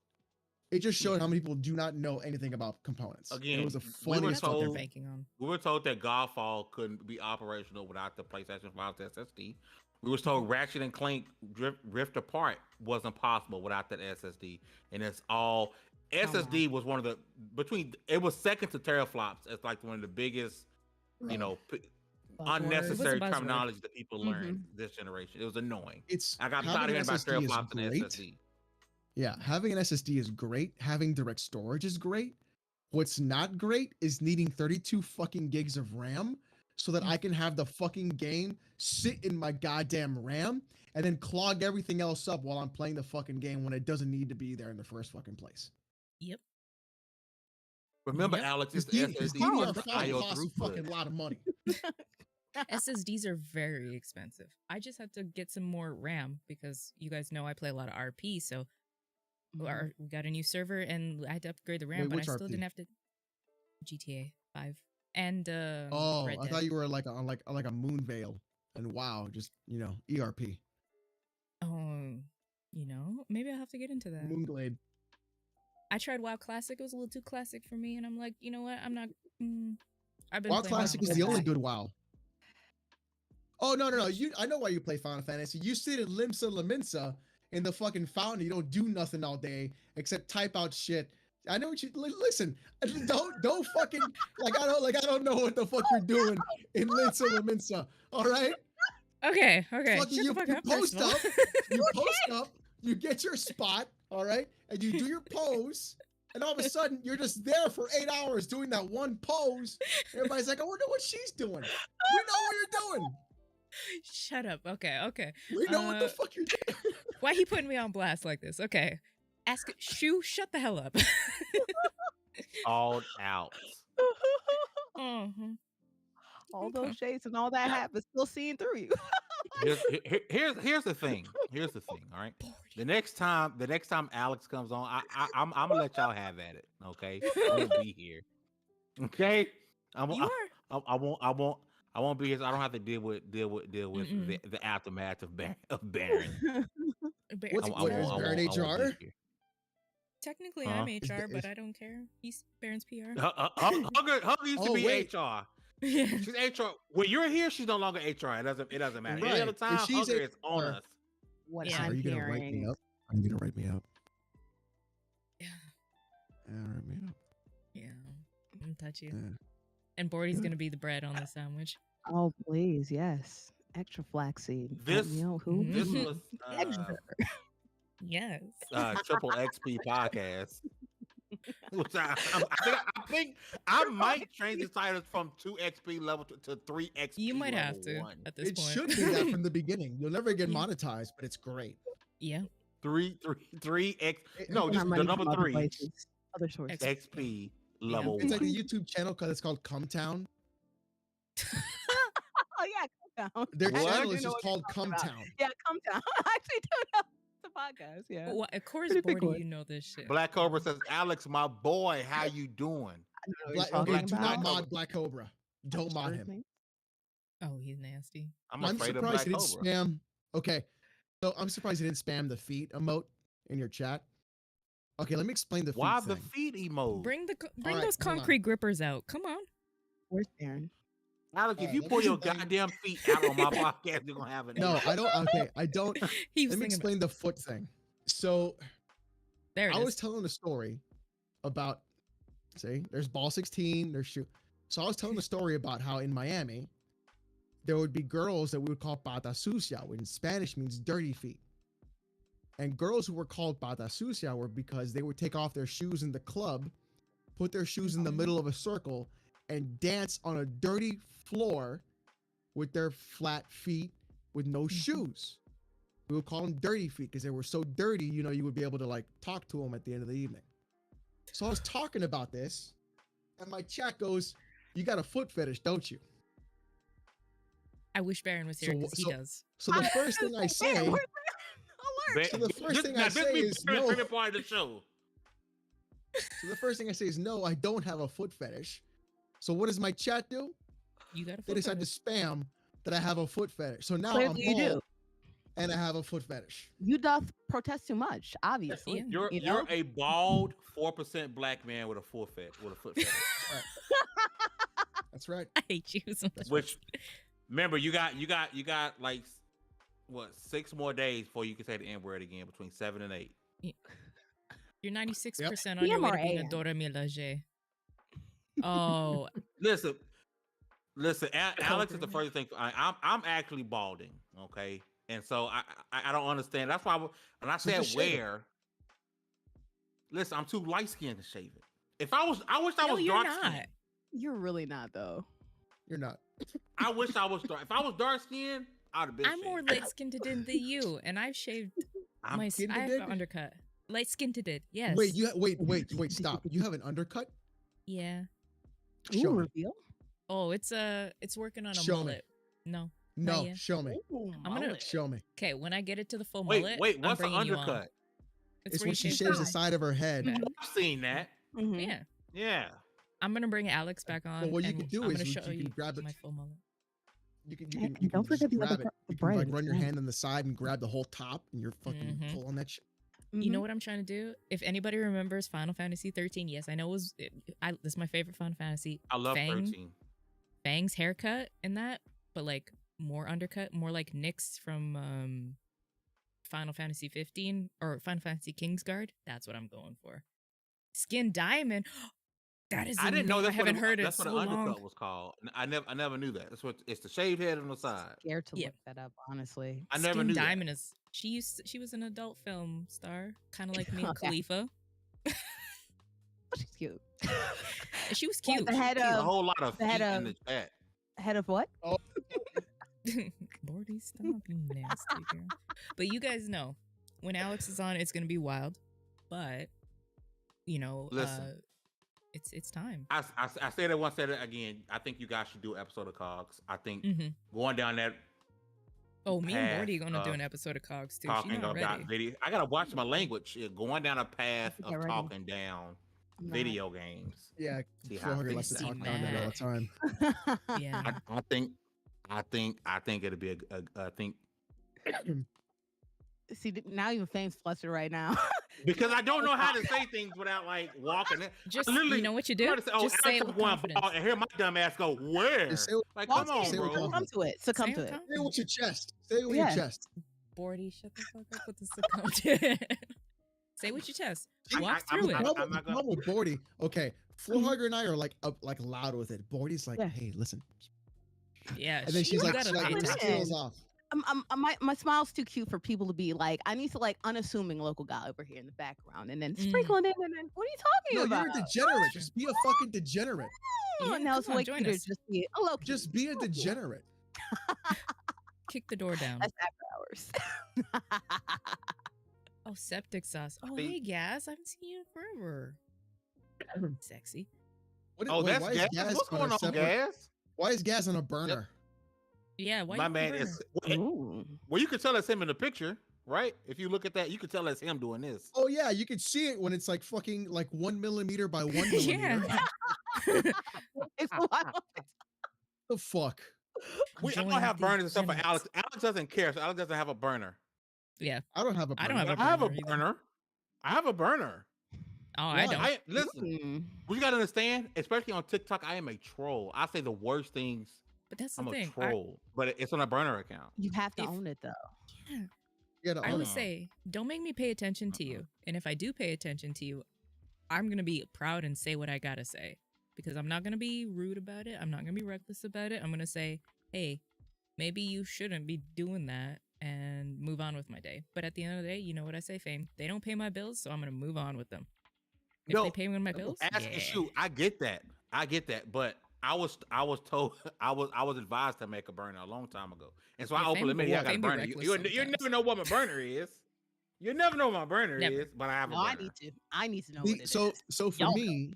it just showed how many people do not know anything about components. Again, it was a we funny were That's what they're told- banking on. We were told that Godfall couldn't be operational without the PlayStation 5's SSD. We was told Ratchet and Clank Rift Apart wasn't possible without that SSD. And it's all SSD was one of the it was second to teraflops as like one of the biggest, you know, unnecessary buzzword. terminology that people learned this generation. It was annoying. I got tired of hearing about teraflops and SSD. Yeah, having an SSD is great. Having direct storage is great. What's not great is needing 32 fucking gigs of RAM so that I can have the fucking game sit in my goddamn RAM and then clog everything else up while I'm playing the fucking game when it doesn't need to be there in the first fucking place. Yep. Remember, Yep. Alex, This it's the SSD was the DDR5 IO costs a fucking throughput. lot of money. SSDs are very expensive. I just had to get some more RAM because you guys know I play a lot of RP, so we got a new server and I had to upgrade the RAM, Wait, but I which still RP? didn't have to. GTA 5 and Oh, Red I Dead. thought you were like on like a moon veil and WoW, just ERP. Oh, maybe I'll have to get into that. Moonglade. I tried WoW Classic. It was a little too classic for me, and I'm like, you know what? I'm not. I've been WoW playing Classic is Final the only Fantasy. good WoW. Oh no. I know why you play Final Fantasy. You sit in Limsa Laminsa in the fucking fountain. You don't do nothing all day except type out shit. I know what you listen. Don't fucking I don't know what the fuck you're doing in Limsa Laminsa. All right. Okay. Fucking Shut you, the fuck you up, post first of all. up. You post up. You get your spot. All right, and you do your pose. And all of a sudden, you're just there for 8 hours doing that one pose. Everybody's like, I wonder what she's doing. We know what you're doing. Shut up. Okay. We know what the fuck you're doing. Why he putting me on blast like this? Okay. Ask Shu, shut the hell up. Called out. Mm-hmm. All those shades and all that hat, but still seeing through you. Here's the thing. Here's the thing. All right. The next time Alex comes on, I'm gonna let y'all have at it. Okay. I won't be here. Okay. I won't be here. So I don't have to deal with the aftermath of Baron. What's Baron HR? Technically, I'm HR, but I don't care. He's Baron's PR. Hugger used to be wait. HR. Yeah. She's HR. When you're here, she's no longer HR. It doesn't matter. Any Right. other time, If she's Hugger is on HR. us. What Yeah. Are I'm you gonna write me hearing. up? Are you gonna write me up? Yeah. Write me up. Yeah. I'm touchy. Yeah. And Bordy's gonna be the bread on the sandwich. Oh please, yes. Extra flaxseed. This- You know who? This was Extra. Yes. Triple XP podcast. Which I think I might change the titles from 2 XP level to 3 XP. You might level have to 1. at this It point. should be that from the beginning. You'll never get Yeah. monetized, but it's great. Yeah. 3 X. No, Not just the money number from other 3 places, other sources. XP level It's like 1. a YouTube channel because it's called Cumtown. Oh yeah, come down. Their What? channel I is do know just what you're called talking about. Cumtown. Yeah, come down. I actually do know it's a podcast. Yeah. Well, of course, Pretty big Bordy, one. you know this shit. Black Cobra says, Alex, my boy, how you doing? I know what Black, you're okay, talking do not about. mod Black Cobra. Don't mod Sure him. thing. Oh, he's nasty. I'm I'm afraid of surprised Black he didn't Cobra. spam. Okay, so I'm surprised he didn't spam the feet emote in your chat. Okay, let me explain the feet Why thing. the feet emote? Bring Alright, those hold on. concrete grippers out. Come on. Where's Aaron? Alex, if Alright, you let pull me your explain. goddamn feet out on my podcast, you're gonna have it. No, I don't. Okay, I don't. He was Let me thinking about, explain the foot thing. So there it I is. was telling a story about, see, there's ball 16, there's shoe. So I was telling a story about how in Miami, there would be girls that we would call pata sucia, which in Spanish means dirty feet. And girls who were called pata sucia were because they would take off their shoes in the club, put their shoes in the middle of a circle, and dance on a dirty floor with their flat feet with no shoes. We would call them dirty feet because they were so dirty, you know, you would be able to like talk to them at the end of the evening. So I was talking about this, and my chat goes, "You got a foot fetish, don't you?" I wish Baron was here So- because he so- does. So the first thing I say, Alert. So the first thing I say is Baron's no. favorite part of the show. no, I don't have a foot fetish. So what does my chat do? You got a They foot decide to fetish. spam that I have a foot fetish. So now Clearly I'm you do. bald and I have a foot fetish. You doth protest too much, obviously. Yeah. you know? You're a bald 4% black man with a foot fetish. That's right. I hate you so much. Which, remember, you got like what 6 more days before you can say the N word again, between 7 and 8. You're 96% on your PM way or to being a AM? Dora Milaje. Oh, Listen, Alex is the Cobra. first thing. I'm actually balding, okay, and so I don't understand. That's why when I said just shave it. where. Listen, I'm too light skinned to shave it. If I wish I no, was you're dark not. skinned. You're really not though. You're not. I wish I was dark. If I was dark skinned, I'd have been. I'm more shaved. light skinned than you, and I've shaved I'm my. skin I have did? an undercut. Light skinned did. Yes. Wait, wait, stop. You have an undercut? Yeah. Show Ooh, me. reveal. Oh, it's working on a Show me. mullet. No. No, yet. show me. Ooh, I'm gonna- mullet. Show me. Okay, when I get it to the full wait, mullet, wait. I'm What's an bringing you on. undercut? It's where when you she shave shaves the the side of her head. back. I've seen that. Mhm. Yeah. Yeah. I'm gonna bring Alex back on. Well, what you and could do I'm is gonna you show can grab it. my full mullet. You can And you don't can just forget the grab other it. part, the You can like braid, run your yeah. hand on the side and grab the whole top, and you're fucking Mhm. pull on that shit. You know Mhm. what I'm trying to do? If anybody remembers Final Fantasy 13, yes, I know this is my favorite Final Fantasy. I love Fang. 13. Fang's haircut in that, but like more undercut, more like Nyx from Final Fantasy 15 or Final Fantasy Kingsguard. That's what I'm going for. Skin Diamond. That is I didn't know I haven't heard it that's so what an undercut long. was called. I never knew that. That's what it's the shaved head on the side. Scared to Yeah. look that up, honestly. I never Skin knew Diamond that. is she was an adult film star, kind of like me and Okay. Khalifa. She's cute. She was Well, cute. the She was head cute. A of whole lot of the feet head in of- the chat. head of what? Bordy, stop being nasty, girl. But you guys know when Alex is on, it's gonna be wild. But you know, Listen. it's time. I said it once, said it again. I think you guys should do an episode of Cogs. I think Mm-hmm. going down that Oh, me and Bordy are path gonna do of an episode of Cogs too. She's talking not about ready. video. I gotta watch my language. Going down a path Get of ready. talking down I'm not. video games. Yeah, See how 400 things likes to sound. talk about that all the time. Yeah. I think it'll be I think See, now even Fame's flustered right now. because I don't know how to say things without like walking it. Just literally you know what you do? Say, oh, Just say it Alex with going confidence. bald, and hear my dumb ass go where? Just say, Like, Walk come on, in. Say what bro. confidence. Succumb to it. Succumb Say to it it. with say it with your chest. Say it with Yeah. your chest. Bordy, shut the fuck up with the succumb. Say with your chest. Walk through I'm it. not The gonna- problem with Bordy. Okay, Florhugger and I are like like loud with it. Bordy's like, Yeah. hey, listen, Yeah. and then she's like, gotta she like pay listen. attention. skills off. My smile's too cute for people to be like, I need to like unassuming local guy over here in the background and then Mm. sprinkle it in and then what are you No, talking you're about? a degenerate. Just be a fucking degenerate. Yeah, Now it's come on, like join you to us. just be a low key. Just be a degenerate. Kick the door down. That's after hours. Oh, septic sauce. Oh, See- hey, Gaz. I haven't seen you in forever. Sexy. What, Oh, wait, that's why is gas. What's on going a on, separate- gas? Why is Gas on a burner? Yeah, why My you man burner? is. Ooh. Well, you can tell it's him in the picture, right? If you look at that, you can tell it's him doing this. Oh yeah, you can see it when it's like fucking like 1 millimeter by 1 Yeah. millimeter. It's wild. The fuck? We Join don't have the burners and stuff for Genets. Alex. Alex doesn't care, so Alex doesn't have a burner. Yeah. I don't have a burner. I don't have a I have a burner either. burner. I have a burner. Oh, I Why? don't. Listen. Mm. You gotta understand, especially on TikTok, I am a troll. I say the worst things. But that's the I'm a thing. troll, but it's on a burner account. You have to If- own it though. Yeah. You gotta I own always it. say, don't make me pay attention to you. And if I do pay attention to you, I'm going to be proud and say what I got to say. Because I'm not going to be rude about it. I'm not going to be reckless about it. I'm going to say, hey, maybe you shouldn't be doing that and move on with my day. But at the end of the day, you know what I say, Fame? They don't pay my bills, so I'm going to move on with them. If No, they pay me my bills, Ask yeah. and shoot. I get that. But I was told I was advised to make a burner a long time ago, and so I Yeah, openly Fame admit, be- yeah, I got a Fame be burner. reckless You sometimes. never know what my burner is. You never know what my burner Never. is, but I have a No, I burner. need to. I need to know See, what it is. so for Y'all know. me,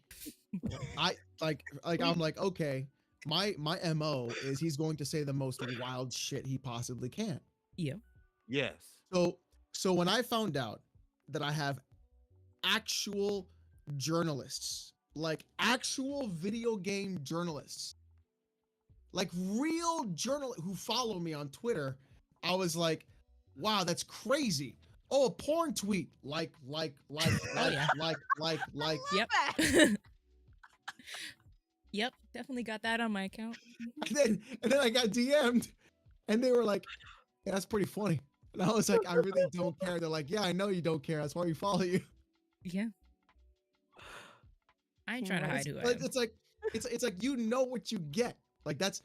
I like I'm like, okay, my MO is he's going to say the most wild shit he possibly can. Yeah. Yes. So when I found out that I have actual journalists, like actual video game journalists, like real journalists who follow me on Twitter, I was like, wow, that's crazy. Oh, a porn tweet, like, yeah. like. Yep. Yep. Definitely got that on my account. And then I got DM'd, and they were like, yeah, "That's pretty funny." And I was like, "I really don't care." They're like, "Yeah, I know you don't care. That's why we follow you." Yeah. I ain't trying to hide who I Like, am. it's like you know what you get. Like that's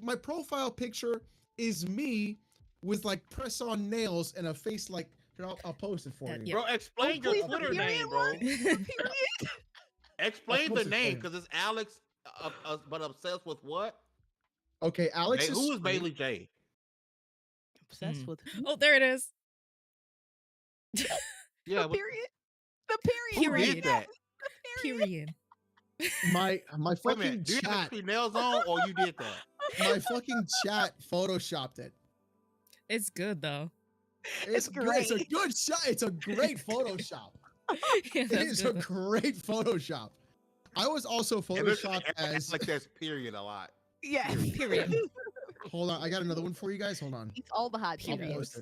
my profile picture is me with like press-on nails and a face like. Here, I'll post it for That- you. yeah. Bro, explain your please, Twitter period name, bro. Explain I'll the post it name, for you. because it's Alex, but obsessed with what? Okay, Alex. Hey, who is Bailey J? Obsessed Mm. with Oh, there it is. Yeah, the what- period. The period. who Period. did that? Period. My Wait a fucking minute, do you have chat. three nails on, or you did that? My fucking chat photoshopped it. It's good though. It's It's great. It's a great. good shot. It's a great Photoshop. Yeah, It that's is good a though. great Photoshop. I was also And there's- photoshopped and as. like there's period a lot. Yeah. Period. Hold on, I got another one for you guys. Hold on. Eats all the hot I'll Cheetos. post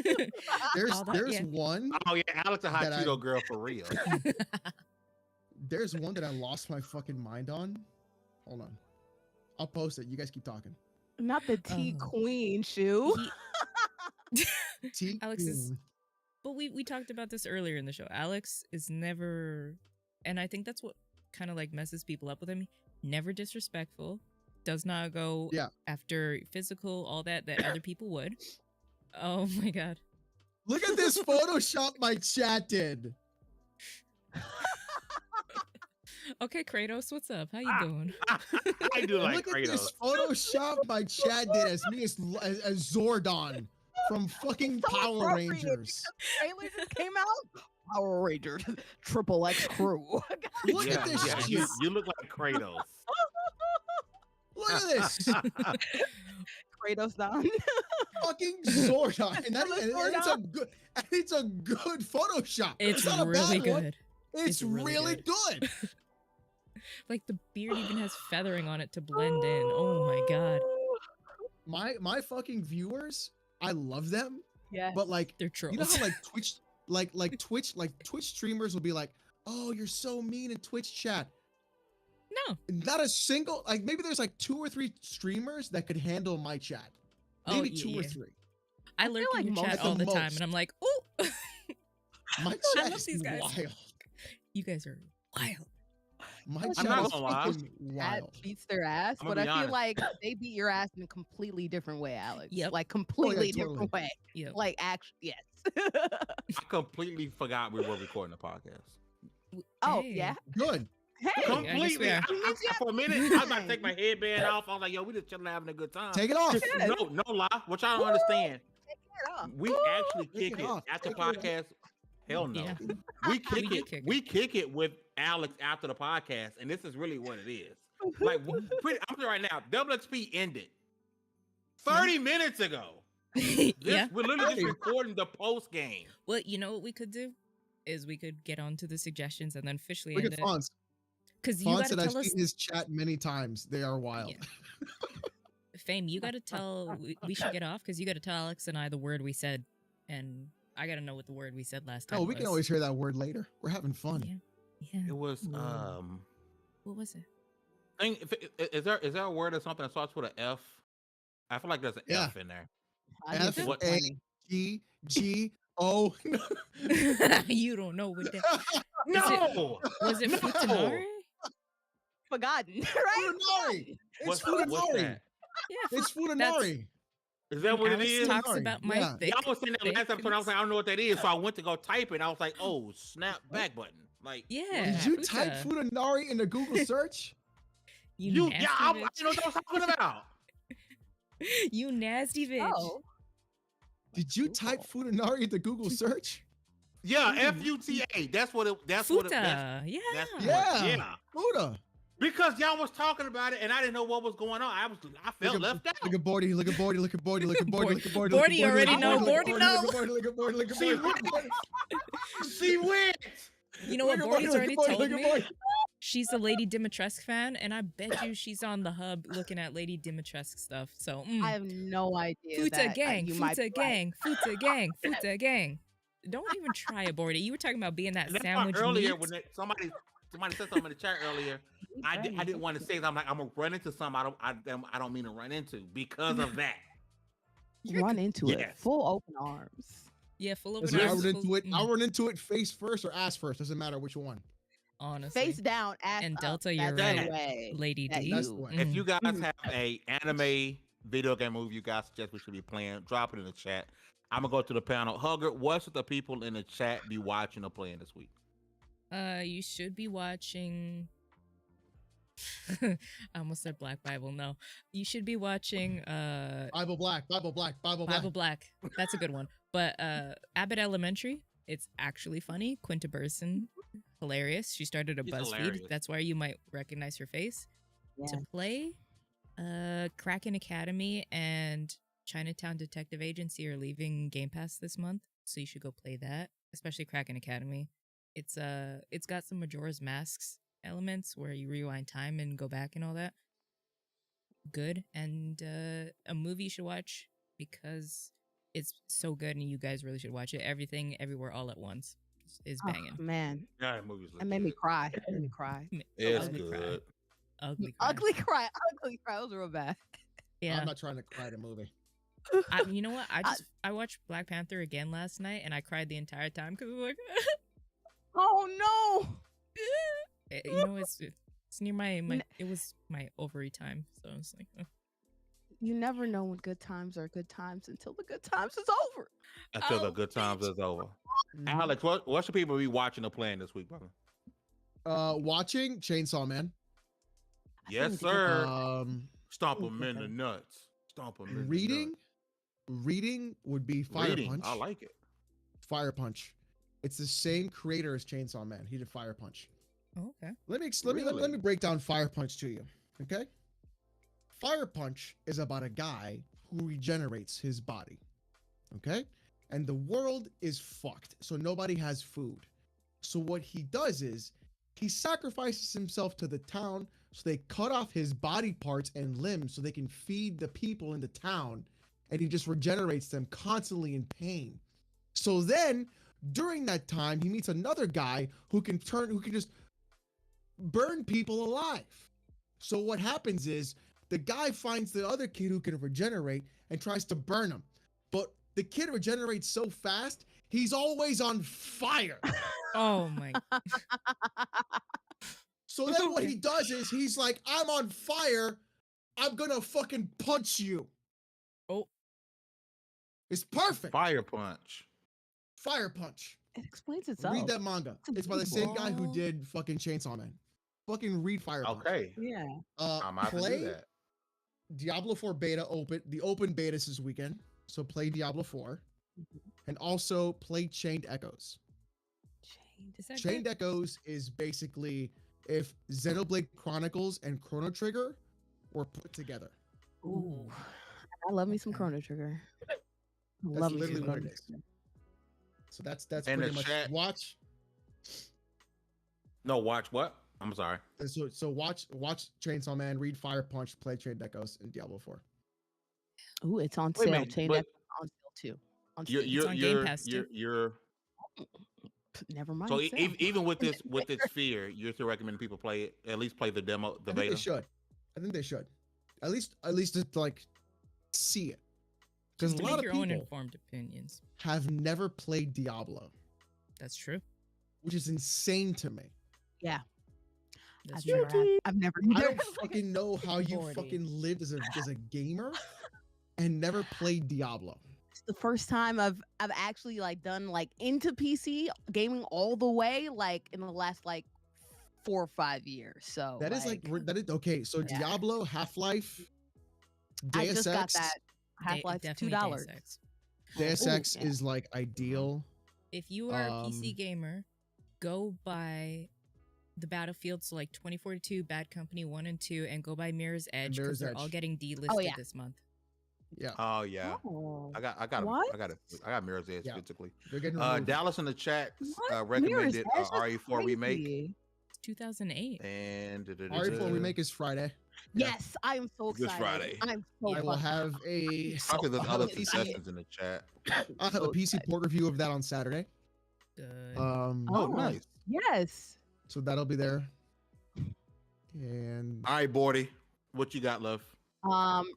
it. There's All that- there's yeah. one. Oh yeah, Alex a hot That I- Cheeto girl for real. There's one that I lost my fucking mind on. Hold on. I'll post it. You guys keep talking. Not the T Queen shoe. Alex is, but we talked about this earlier in the show. Alex is never, and I think that's what kind of like messes people up with him. Never disrespectful, does not go after physical, all that other people would. Oh my god. Look at this Photoshop my chat did. Okay, Kratos, what's up? How you doing? I do like Look Kratos. at this Photoshop my chat did as me as Zordon from fucking So Power appropriate. Rangers. Trailer just came out. Power Rangers, Triple X crew. Look at this shit. You look like Kratos. Look at this. Kratos down. Fucking Zordon. And it's a good Photoshop. It's not really a bad one. good. It's really good. Like the beard even has feathering on it to blend in. Oh my god. My fucking viewers, I love them. Yeah. But like they're trolls. You know how like Twitch streamers will be like, "Oh, you're so mean in Twitch chat." No. Not a single, like maybe there's like 2 or 3 streamers that could handle my chat. Maybe 2 or 3. I lurk in your chat all the time and I'm like, "Oh." My I chat love is these guys. wild. You guys are wild. My I'm chat not is gonna lie. fucking That wild. beats their ass, I'm but gonna I be feel honest. like they beat your ass in a completely different way, Alex. Yep. Like completely totally. different way. Yep. Like actually, yes. I completely forgot we were recording the podcast. Oh Hey. yeah. Good. Hey. I guess Completely. we are. For a minute, I was about to take my headband off. I was like, "Yo, we just chilling, having a good time." Take it off. No lie. What y'all don't understand? Take it off. We actually Take kick it it off. after Take it off. podcast. Hell no. Yeah. We kick do it. kick it. We kick it with Alex after the podcast, and this is really what it is. Like, I'm saying right now, Double XP ended 30 minutes ago. Yeah. We're literally just recording the post game. Well, you know what we could do is we could get on to the suggestions and then officially Look end at it. Fonz. Because you Fonz gotta said I've tell us, seen his chat many times. They are wild. Fame. You gotta tell. We should get off because you gotta tell Alex and I the word we said, and I gotta know what the word we said last time. Oh, we can was. always hear that word later. We're having fun. Yeah. It was What was it? Is there a word or something that starts with an F? I feel like there's an F in there. I think What- it's funny. F-A-G-G-O. You don't know what that. No. Was it No. Futanari? Forgotten, right? Futanari. It's What's Futanari. that? Yeah. It's Futanari. Is that what Alex it is? talks about my Yeah. thick. Y'all was saying that last thick episode. I was like, I don't know what that is. So I went to go type it. And I was like, oh, snap back button. Like, Yeah. Did you Futa. type Futanari into Google search? you, nasty yeah, I bitch. didn't know what I was talking about. You nasty bitch. Oh. Did you type Futanari into Google search? Yeah, F-U-T-A. That's what it. That's what it. Futa. Yeah. That's what- Yeah. yeah. Futa. Because y'all was talking about it, and I didn't know what was going on. I felt left out. Look at Bordy, look at Bordy, look at Bordy, look at Bordy, look at Bordy. Bordy already know, Bordy know. Look at Bordy, look at Bordy, look at See, Bordy. She went. You know what? Look at Bordy's Bordy, already look at Bordy, told look at me. Bordy. She's a Lady Dimitrescu fan, and I bet you she's on the hub looking at Lady Dimitrescu stuff. So, I have no idea. Futa that, gang, you might Futa be right. gang, Futa gang, Futa gang. Don't even try it, Bordy. You were talking about being that And that's why sandwich earlier meat. when somebody said something in the chat earlier. I didn't want to say it. I'm like, I'm gonna run into something I don't mean to run into because of that. Run into it. Yes. Full open arms. Yeah, full of Listen, arms, I'll run into it face first or ass first. Doesn't matter which one. honestly. Face down, ass And up. Delta, you're That's the right. way Lady that D. That's the way. If you guys have a anime video game movie you guys suggest we should be playing, drop it in the chat. I'm gonna go to the panel. Hugger, what should the people in the chat be watching or playing this week? You should be watching. I almost said Black Bible. No, you should be watching. Bible Black. Bible Black. That's a good one. But Abbott Elementary. It's actually funny. Quinta Burson, hilarious. She started a She's BuzzFeed. hilarious. That's why you might recognize her face. Yeah. To play, Kraken Academy and Chinatown Detective Agency are leaving Game Pass this month, so you should go play that. Especially Kraken Academy. It's got some Majora's Masks elements where you rewind time and go back and all that. Good. And a movie you should watch because it's so good and you guys really should watch it. Everything Everywhere All at Once is banging. Oh, man, Yeah, that movie's that made me cry. It made me cry. It's I'll be good. crying. ugly cry. Ugly cry. Ugly cry. That was real bad. Yeah. I'm not trying to cry at a movie. You know what? I watched Black Panther again last night, and I cried the entire time because I was like, Oh you know, it's near my it was my ovary time, so it's like, no. You never know when good times are good times until the good times is over. Until the good times is over. Alex, what should people be watching or playing this week, brother? Watching Chainsaw Man. Yes, sir. Stomp Oh, them in the okay. nuts. Stomp them in the Reading. nuts. Reading would be Fire Punch. I like it. Fire Punch. It's the same creator as Chainsaw Man. He did Fire Punch. oh, okay. Let me Really? break down Fire Punch to you. Okay? Fire Punch is about a guy who regenerates his body. Okay? And the world is fucked. So nobody has food. So what he does is he sacrifices himself to the town so they cut off his body parts and limbs so they can feed the people in the town, and he just regenerates them constantly in pain. So then during that time he meets another guy who can just burn people alive. So what happens is the guy finds the other kid who can regenerate and tries to burn him. But the kid regenerates so fast, he's always on fire. Oh my. So then what he does is he's like, I'm on fire. I'm gonna fucking punch you. Oh. It's perfect. Fire Punch. Fire Punch. It explains itself. Read that manga. It's by the same guy who did fucking Chainsaw Man. Fucking read Fire Punch. Okay. Yeah. I'm out to do Play that. Diablo 4 beta open. The open beta is this weekend. So play Diablo 4. And also play Chained Echoes. Is that Chained good? Echoes is basically if Xenoblade Chronicles and Chrono Trigger were put together. Ooh. I love me some Chrono Trigger. I That's love me literally some what Chrono it is. Trigger. So that's And pretty the much chat- watch. No, watch what? I'm sorry. So watch Chainsaw Man, read Fire Punch, play Chained Echoes, and Diablo 4. Ooh, it's on Wait a sale. minute, Chain but- Echoes on sale too. On You're Steam. on Game Pass, too. you're Never mind. so sale. even with this fear, you're still recommending people play it, at least play the demo, the I think beta. they should. I think they should. At least to like see it. Because Just a to lot make of your own people informed opinions. have never played Diablo, That's true. which is insane to me. yeah. That's I've true. never, I've never I either. don't fucking know how you Lordy. fucking lived as a gamer and never played Diablo. It's the first time I've actually like done like into PC gaming all the way like in the last like 4 or 5 years. So That is that is okay. So Yeah. Diablo, Half-Life, I Deus just got Ex. that Half-Life Definitely $2. Deus Ex. Deus Ooh, Ex yeah. is like ideal. If you are a Um, PC gamer, go buy the Battlefield, so like 2042, Bad Company 1 and 2, and go buy Mirror's Edge because Mirror's they're all Edge. getting delisted yeah. this month. Yeah, Oh yeah, Oh, I got What? Mirror's Edge Yeah. physically. they're getting removed. Dallas in the chat what? recommended Mirror's Edge? That's RE4 remake, crazy. It's 2008. and RE4 remake is Friday. Yeah. Yes, I am so This excited. Friday. I'm so I will fucking have a Probably I'll there's have other a PC suggestions in the chat. I'll have a so PC excited. port review of that on Saturday. Good. Oh, Oh. nice. Yes. So that'll be there. And All right, Bordy, what you got, love?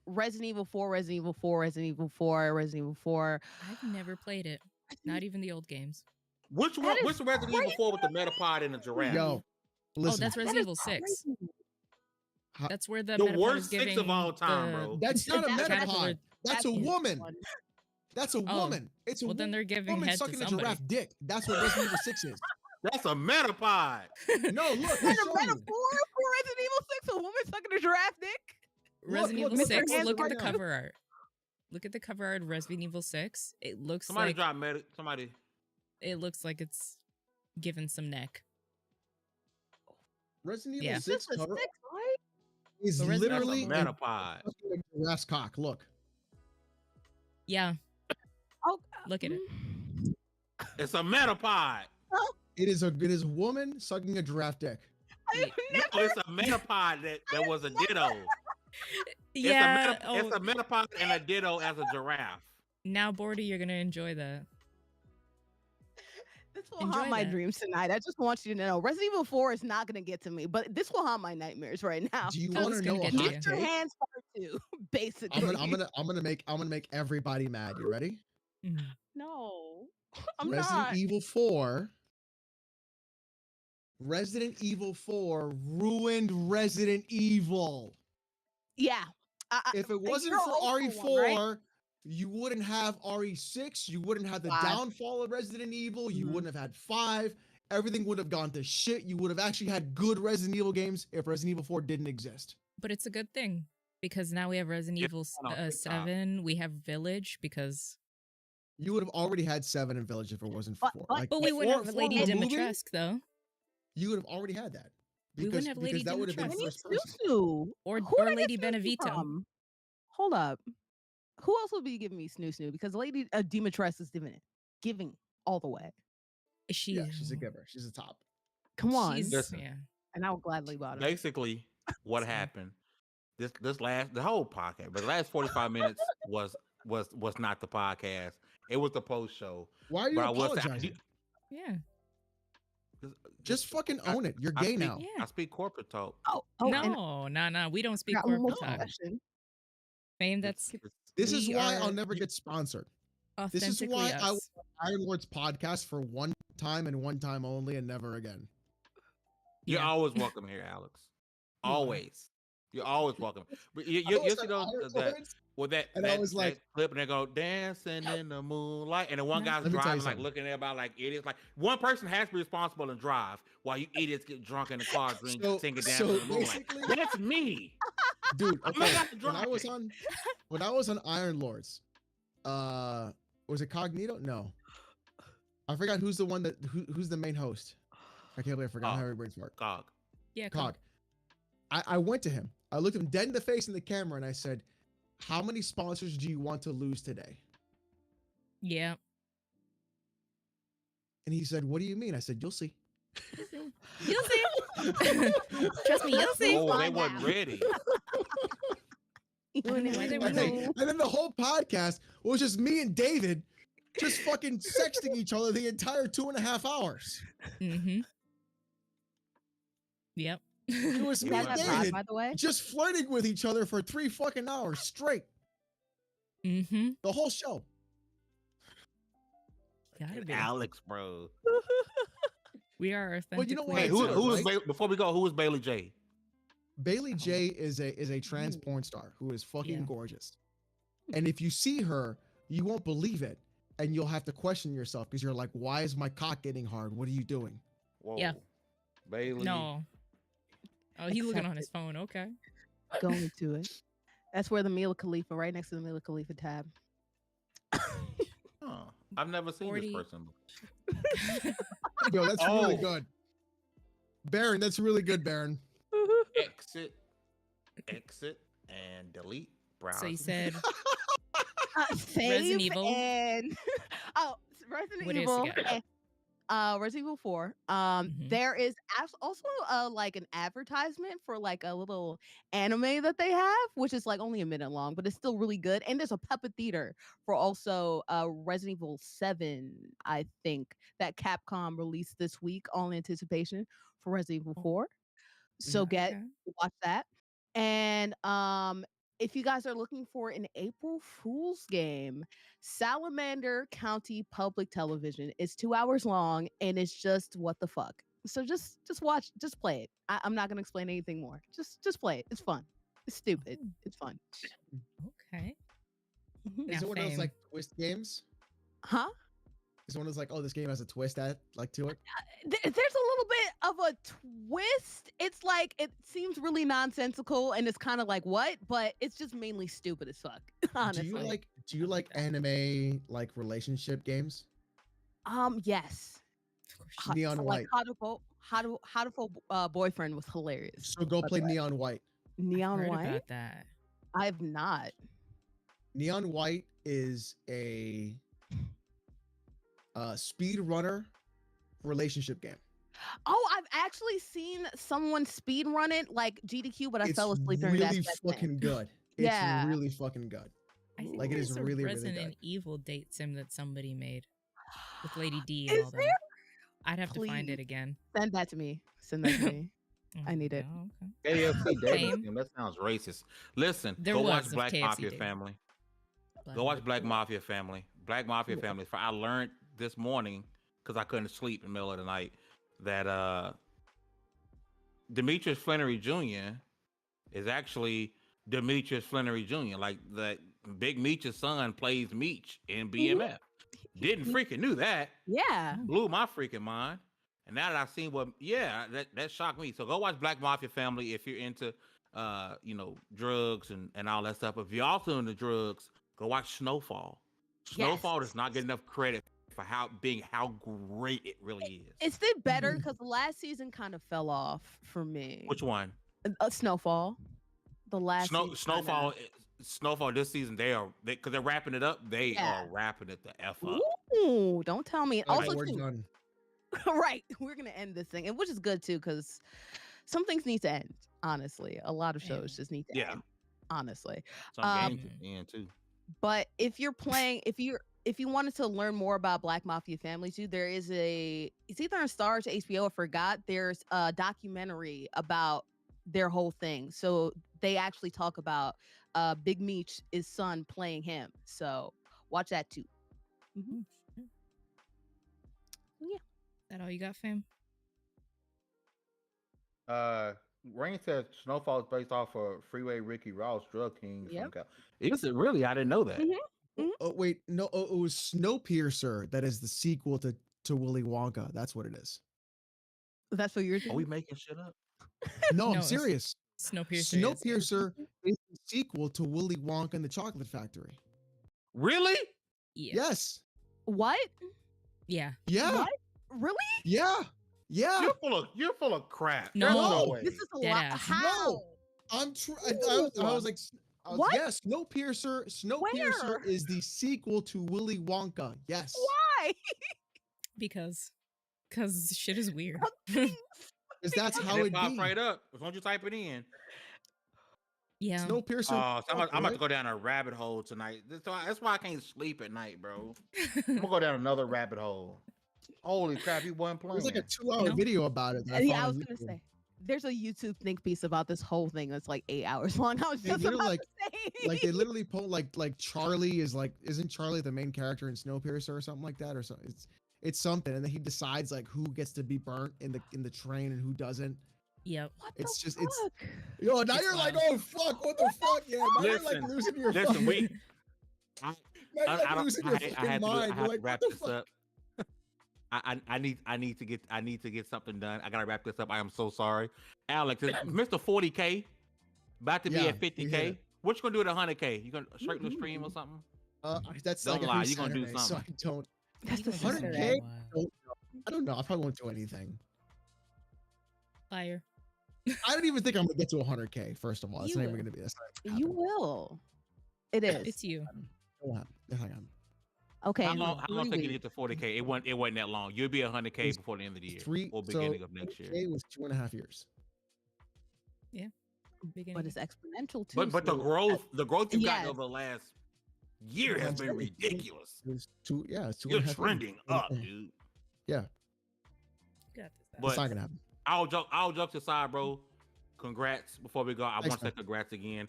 Resident Evil 4, Resident Evil 4, Resident Evil 4, Resident Evil 4. I've never played it. Not even the old games. Which one? That is Which Resident Evil 4 with the Metapod and the giraffe? yo, listen, Oh, that's That Resident is Evil 6. crazy. That's where the The Metapod worst is six giving of all time, the- bro. that's not a That's Metapod. That's a the woman. one. That's a Oh, woman. It's a well, then they're giving woman head to sucking a somebody. giraffe dick. That's what Resident Evil 6 is. That's a Metapod. No, look, There's I'll a show metaphor you. for Resident Evil 6, a woman sucking a giraffe dick. Resident look, Evil look, 6, look look at the right now. cover art. Look at the cover art of Resident Evil 6. It looks Somebody like drop Meta. Somebody. it looks like it's given some neck. Resident Evil Yeah. 6 This is cover 6, right? is But Resident That's a literally Evil- a Metapod. fucking giraffe's cock. Look. Yeah, Oh, look at it. It's a Metapod. It is a woman sucking a giraffe dick. No, it's a Metapod that was a ditto. Yeah. It's a Metapod and a ditto as a giraffe. Now, Bordy, you're gonna enjoy that. This will Enjoy haunt my that. dreams tonight. I just want you to know, Resident Evil 4 is not gonna get to me, but this will haunt my nightmares right now. Do you Oh, want it's to gonna know a get hot you. Get your take? hands part two, basically. I'm gonna make everybody mad. You ready? Mhm. No, I'm Resident not. Evil 4. Resident Evil 4 ruined Resident Evil. Yeah. If it wasn't you're for old RE4, school one, right? you wouldn't have RE6. You wouldn't have the Five. downfall of Resident Evil. You Mhm. wouldn't have had 5. Everything would have gone to shit. You would have actually had good Resident Evil games if Resident Evil 4 didn't exist. But it's a good thing because now we have Resident Yeah, Evil on TikTok. 7. We have Village because. You would have already had 7 in Village if it wasn't for 4. But- But we wouldn't have four Lady removing, Dimitrescu though. You would have already had that. We wouldn't have Lady that would have been Dimitrescu. I need first person. Snoo. Or Who would I Lady get Snoo Benevito. from? Hold up. Who else would be giving me Snoo? Because Lady Dimitrescu is giving all the way. She, Yeah, she's a giver. She's a top. Come on. she's- Listen. yeah. And I would gladly bought her. Basically, what happened? The whole podcast, but the last 45 minutes was not the podcast. It was the post show. Why are you But I will say, apologizing? Yeah. Just fucking own it. You're gay now. Yeah. I speak corporate talk. No. We don't speak got one corporate more talk. question. Fame, that's This is we why are I'll never get sponsored. This is authentically why I will us. Iron Lord's podcast for one time and one time only and never again. You're Yeah. always welcome here, Alex. You are. Always. You're always welcome. But you I was see like, those Iron that Lords? with that, And I that, was that like- clip and they go dancing in the moonlight, and the one Let guy's me tell you driving like something. looking at everybody like idiots. Like one person has to be responsible and drive while you idiots get drunk in the car, drink, singing, dancing in the moonlight. basically, That's me. dude, I'm okay, not when I was driving. on Iron Lords, was it Cognito? No. I forgot who's the one who's the main host. I can't believe I forgot how everybody's work. Cog. Yeah, Cog. I went to him. I looked him dead in the face in the camera and I said, "How many sponsors do you want to lose today?" Yeah. And he said, "What do you mean?" I said, "You'll see." You'll see. Trust me, you'll see. Oh, they Find wasn't out. ready. Why they And were then, and then the whole podcast was just me and David just fucking sexting each other the entire 2.5 hours. Mm-hmm. Yep. It was You me guys and have Rod, David by the way? just flirting with each other for 3 fucking hours straight. Mm-hmm. The whole show. Gotta be. Alex, bro. We are authentically. Well, you know what? Hey, Right, who so, is right? before we go? Who is Bailey J? Bailey J is a trans porn star who is fucking Yeah. gorgeous. And if you see her, you won't believe it. And you'll have to question yourself because you're like, why is my cock getting hard? What are you doing? Whoa. Yeah. Bailey. No. Oh, he's looking on his phone. Okay. Going to it. That's where the Mila Khalifa, right next to the Mila Khalifa tab. Huh. I've never seen 40. this person. before. Yo, that's really Oh. good. Baron, that's really good, Baron. Exit, and delete. Browser. So you said Save Evil. and Resident What else Evil. you got? Resident Evil 4. Mhm. There is also like an advertisement for like a little anime that they have, which is like only a minute long, but it's still really good. And there's a puppet theater for also Resident Evil 7, I think, that Capcom released this week, all in anticipation for Resident Evil 4. So Okay. watch that. And if you guys are looking for an April Fool's game, Salamander County Public Television is 2 hours long and it's just what the fuck. So just watch, just play it. I'm not gonna explain anything more. Just play it. It's fun. It's stupid. Oh. It's fun. Okay. Mhm. Is Now, it one of those Fame. like twist games? Huh? Is it one of those like, oh, this game has a twist to it? There's a little bit of a twist. It's like it seems really nonsensical and it's kind of like what, but it's just mainly stupid as fuck. Honestly. Do you like anime like relationship games? Yes. Of course. Ho- Neon so, White. Like how to Fall Boyfriend was hilarious. So go by play the way. Neon White. Neon Heard White. about that. I've not. Neon White is a speed runner relationship game. Oh, I've actually seen someone speed run it like GDQ, but I fell asleep during that. really segment. fucking good. It's Yeah. really fucking good. I think Like, it is there's a really, really Resident good. Evil date sim that somebody made with Lady D Is and all that. there? I'd have to find Please. it again. Send that to me. Send that to me. I need it. Oh, okay. AFC Davis Same. team. That sounds racist. Listen, There go was watch a Black KFC Mafia Davis. Family. Black Go watch Mafia. Black Mafia Family. Black Mafia Yeah. Family. I learned this morning because I couldn't sleep in the middle of the night that Demetrius Flannery Jr. is actually Demetrius Flannery Jr. Like that Big Meech's son plays Meech in BMF. Didn't freaking knew that. Yeah. Blew my freaking mind. And now that I've seen that shocked me. So go watch Black Mafia Family if you're into drugs and all that stuff. If you're also into drugs, go watch Snowfall. Snowfall does not get enough credit for how great it really is. It's did better because the last season kind of fell off for me. Which one? Snowfall. The last Snowfall. Snowfall this season because they're wrapping it up. They are wrapping it the F up. Ooh, don't tell me. Also, we're too, done. right, we're gonna end this thing, and which is good too, because some things need to end. Honestly, a lot of shows just need to end. Honestly, some games end too. But if you're playing, if you wanted to learn more about Black Mafia Family too, there is it's either on Starz or HBO. I forgot. There's a documentary about their whole thing. So they actually talk about Big Meech's son playing him. So watch that too. Mm-hmm. Yeah. That all you got, fam? Rain says Snowfall is based off of Freeway Ricky Ross, Drug King. Yep. Is it really? I didn't know that. Mm-hmm. Oh wait, no. Oh, it was Snowpiercer. That is the sequel to Willy Wonka. That's what it is. That's what you're doing. Are we making shit up? No, I'm serious. Snowpiercer. Snowpiercer is the sequel to Willy Wonka and the Chocolate Factory. Really? Yeah. Yes. What? Yeah. Yeah. What? Really? Yeah. Yeah. You're full of crap. No. There's no way. This is a Dead lot. ass. How? No. I was like, What? yes, Snowpiercer Where? is the sequel to Willy Wonka. Yes. Why? Because shit is weird. Because that's how it pops be. right up. As long as you type it in. Yeah. Snowpiercer. So I'm about to go down a rabbit hole tonight. That's why I can't sleep at night, bro. I'm gonna go down another rabbit hole. Holy crap, you wasn't playing. There's like a 2-hour video about it. Yeah, I was gonna say. There's a YouTube think piece about this whole thing that's like 8 hours long. I was just about to say. Like they literally pull like Charlie isn't Charlie the main character in Snowpiercer or something like that or something? It's something, and then he decides like who gets to be burnt in the train and who doesn't. Yep. It's yo. Now you're like, oh fuck, what the fuck? Yeah, now you're like losing your fucking. I have to wrap this up. I need to get something done. I gotta wrap this up. I am so sorry, Alex. Mr. 40K about to be at 50K. What you gonna do at 100K? You gonna straighten the stream or something? That's don't like lie. You gonna do something? So I don't. That's the 100K. I don't know. I probably won't do anything. Liar. I don't even think I'm gonna get to 100K. First of all, it's not even gonna be this. You will. It is. It's you. Okay. How long take you to get to 40K? It wasn't that long. You'll be 100K before the end of the year or beginning of next year. It was 2.5 years. Yeah. But it's exponential too. But the growth you got over the last year has been ridiculous. It's two. You're trending up, dude. Yeah. Got this. But it's not gonna happen. All jokes aside, bro. Congrats. Before we go, I want to say congrats again.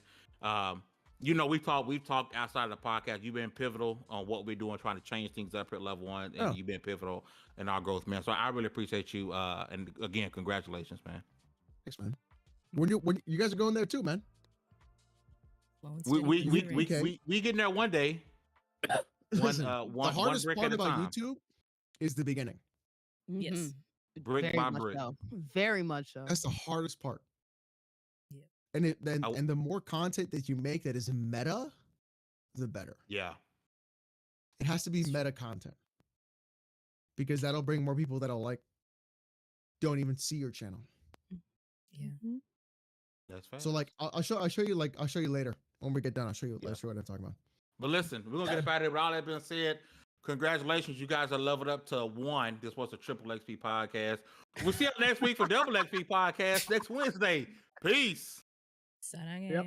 We've talked outside of the podcast. You've been pivotal on what we're doing, trying to change things up here at level 1, and you've been pivotal in our growth, man. So I really appreciate you. And again, congratulations, man. Thanks, man. When you guys are going there too, man. We getting there one day. Listen, the hardest part about YouTube is the beginning. Yes. Brick by brick. Very much so. That's the hardest part. Yeah. And the more content that you make that is meta, the better. Yeah. It has to be meta content. Because that'll bring more people that'll don't even see your channel. Yeah. That's fine. So I'll show you later when we get done. I'll show you what I'm talking about. But listen, we're gonna get up out of here. With all that being said, congratulations, you guys are leveled up to 1. This was a Triple XP podcast. We'll see you next week for Double XP podcast next Wednesday. Peace. Sarang. Yep.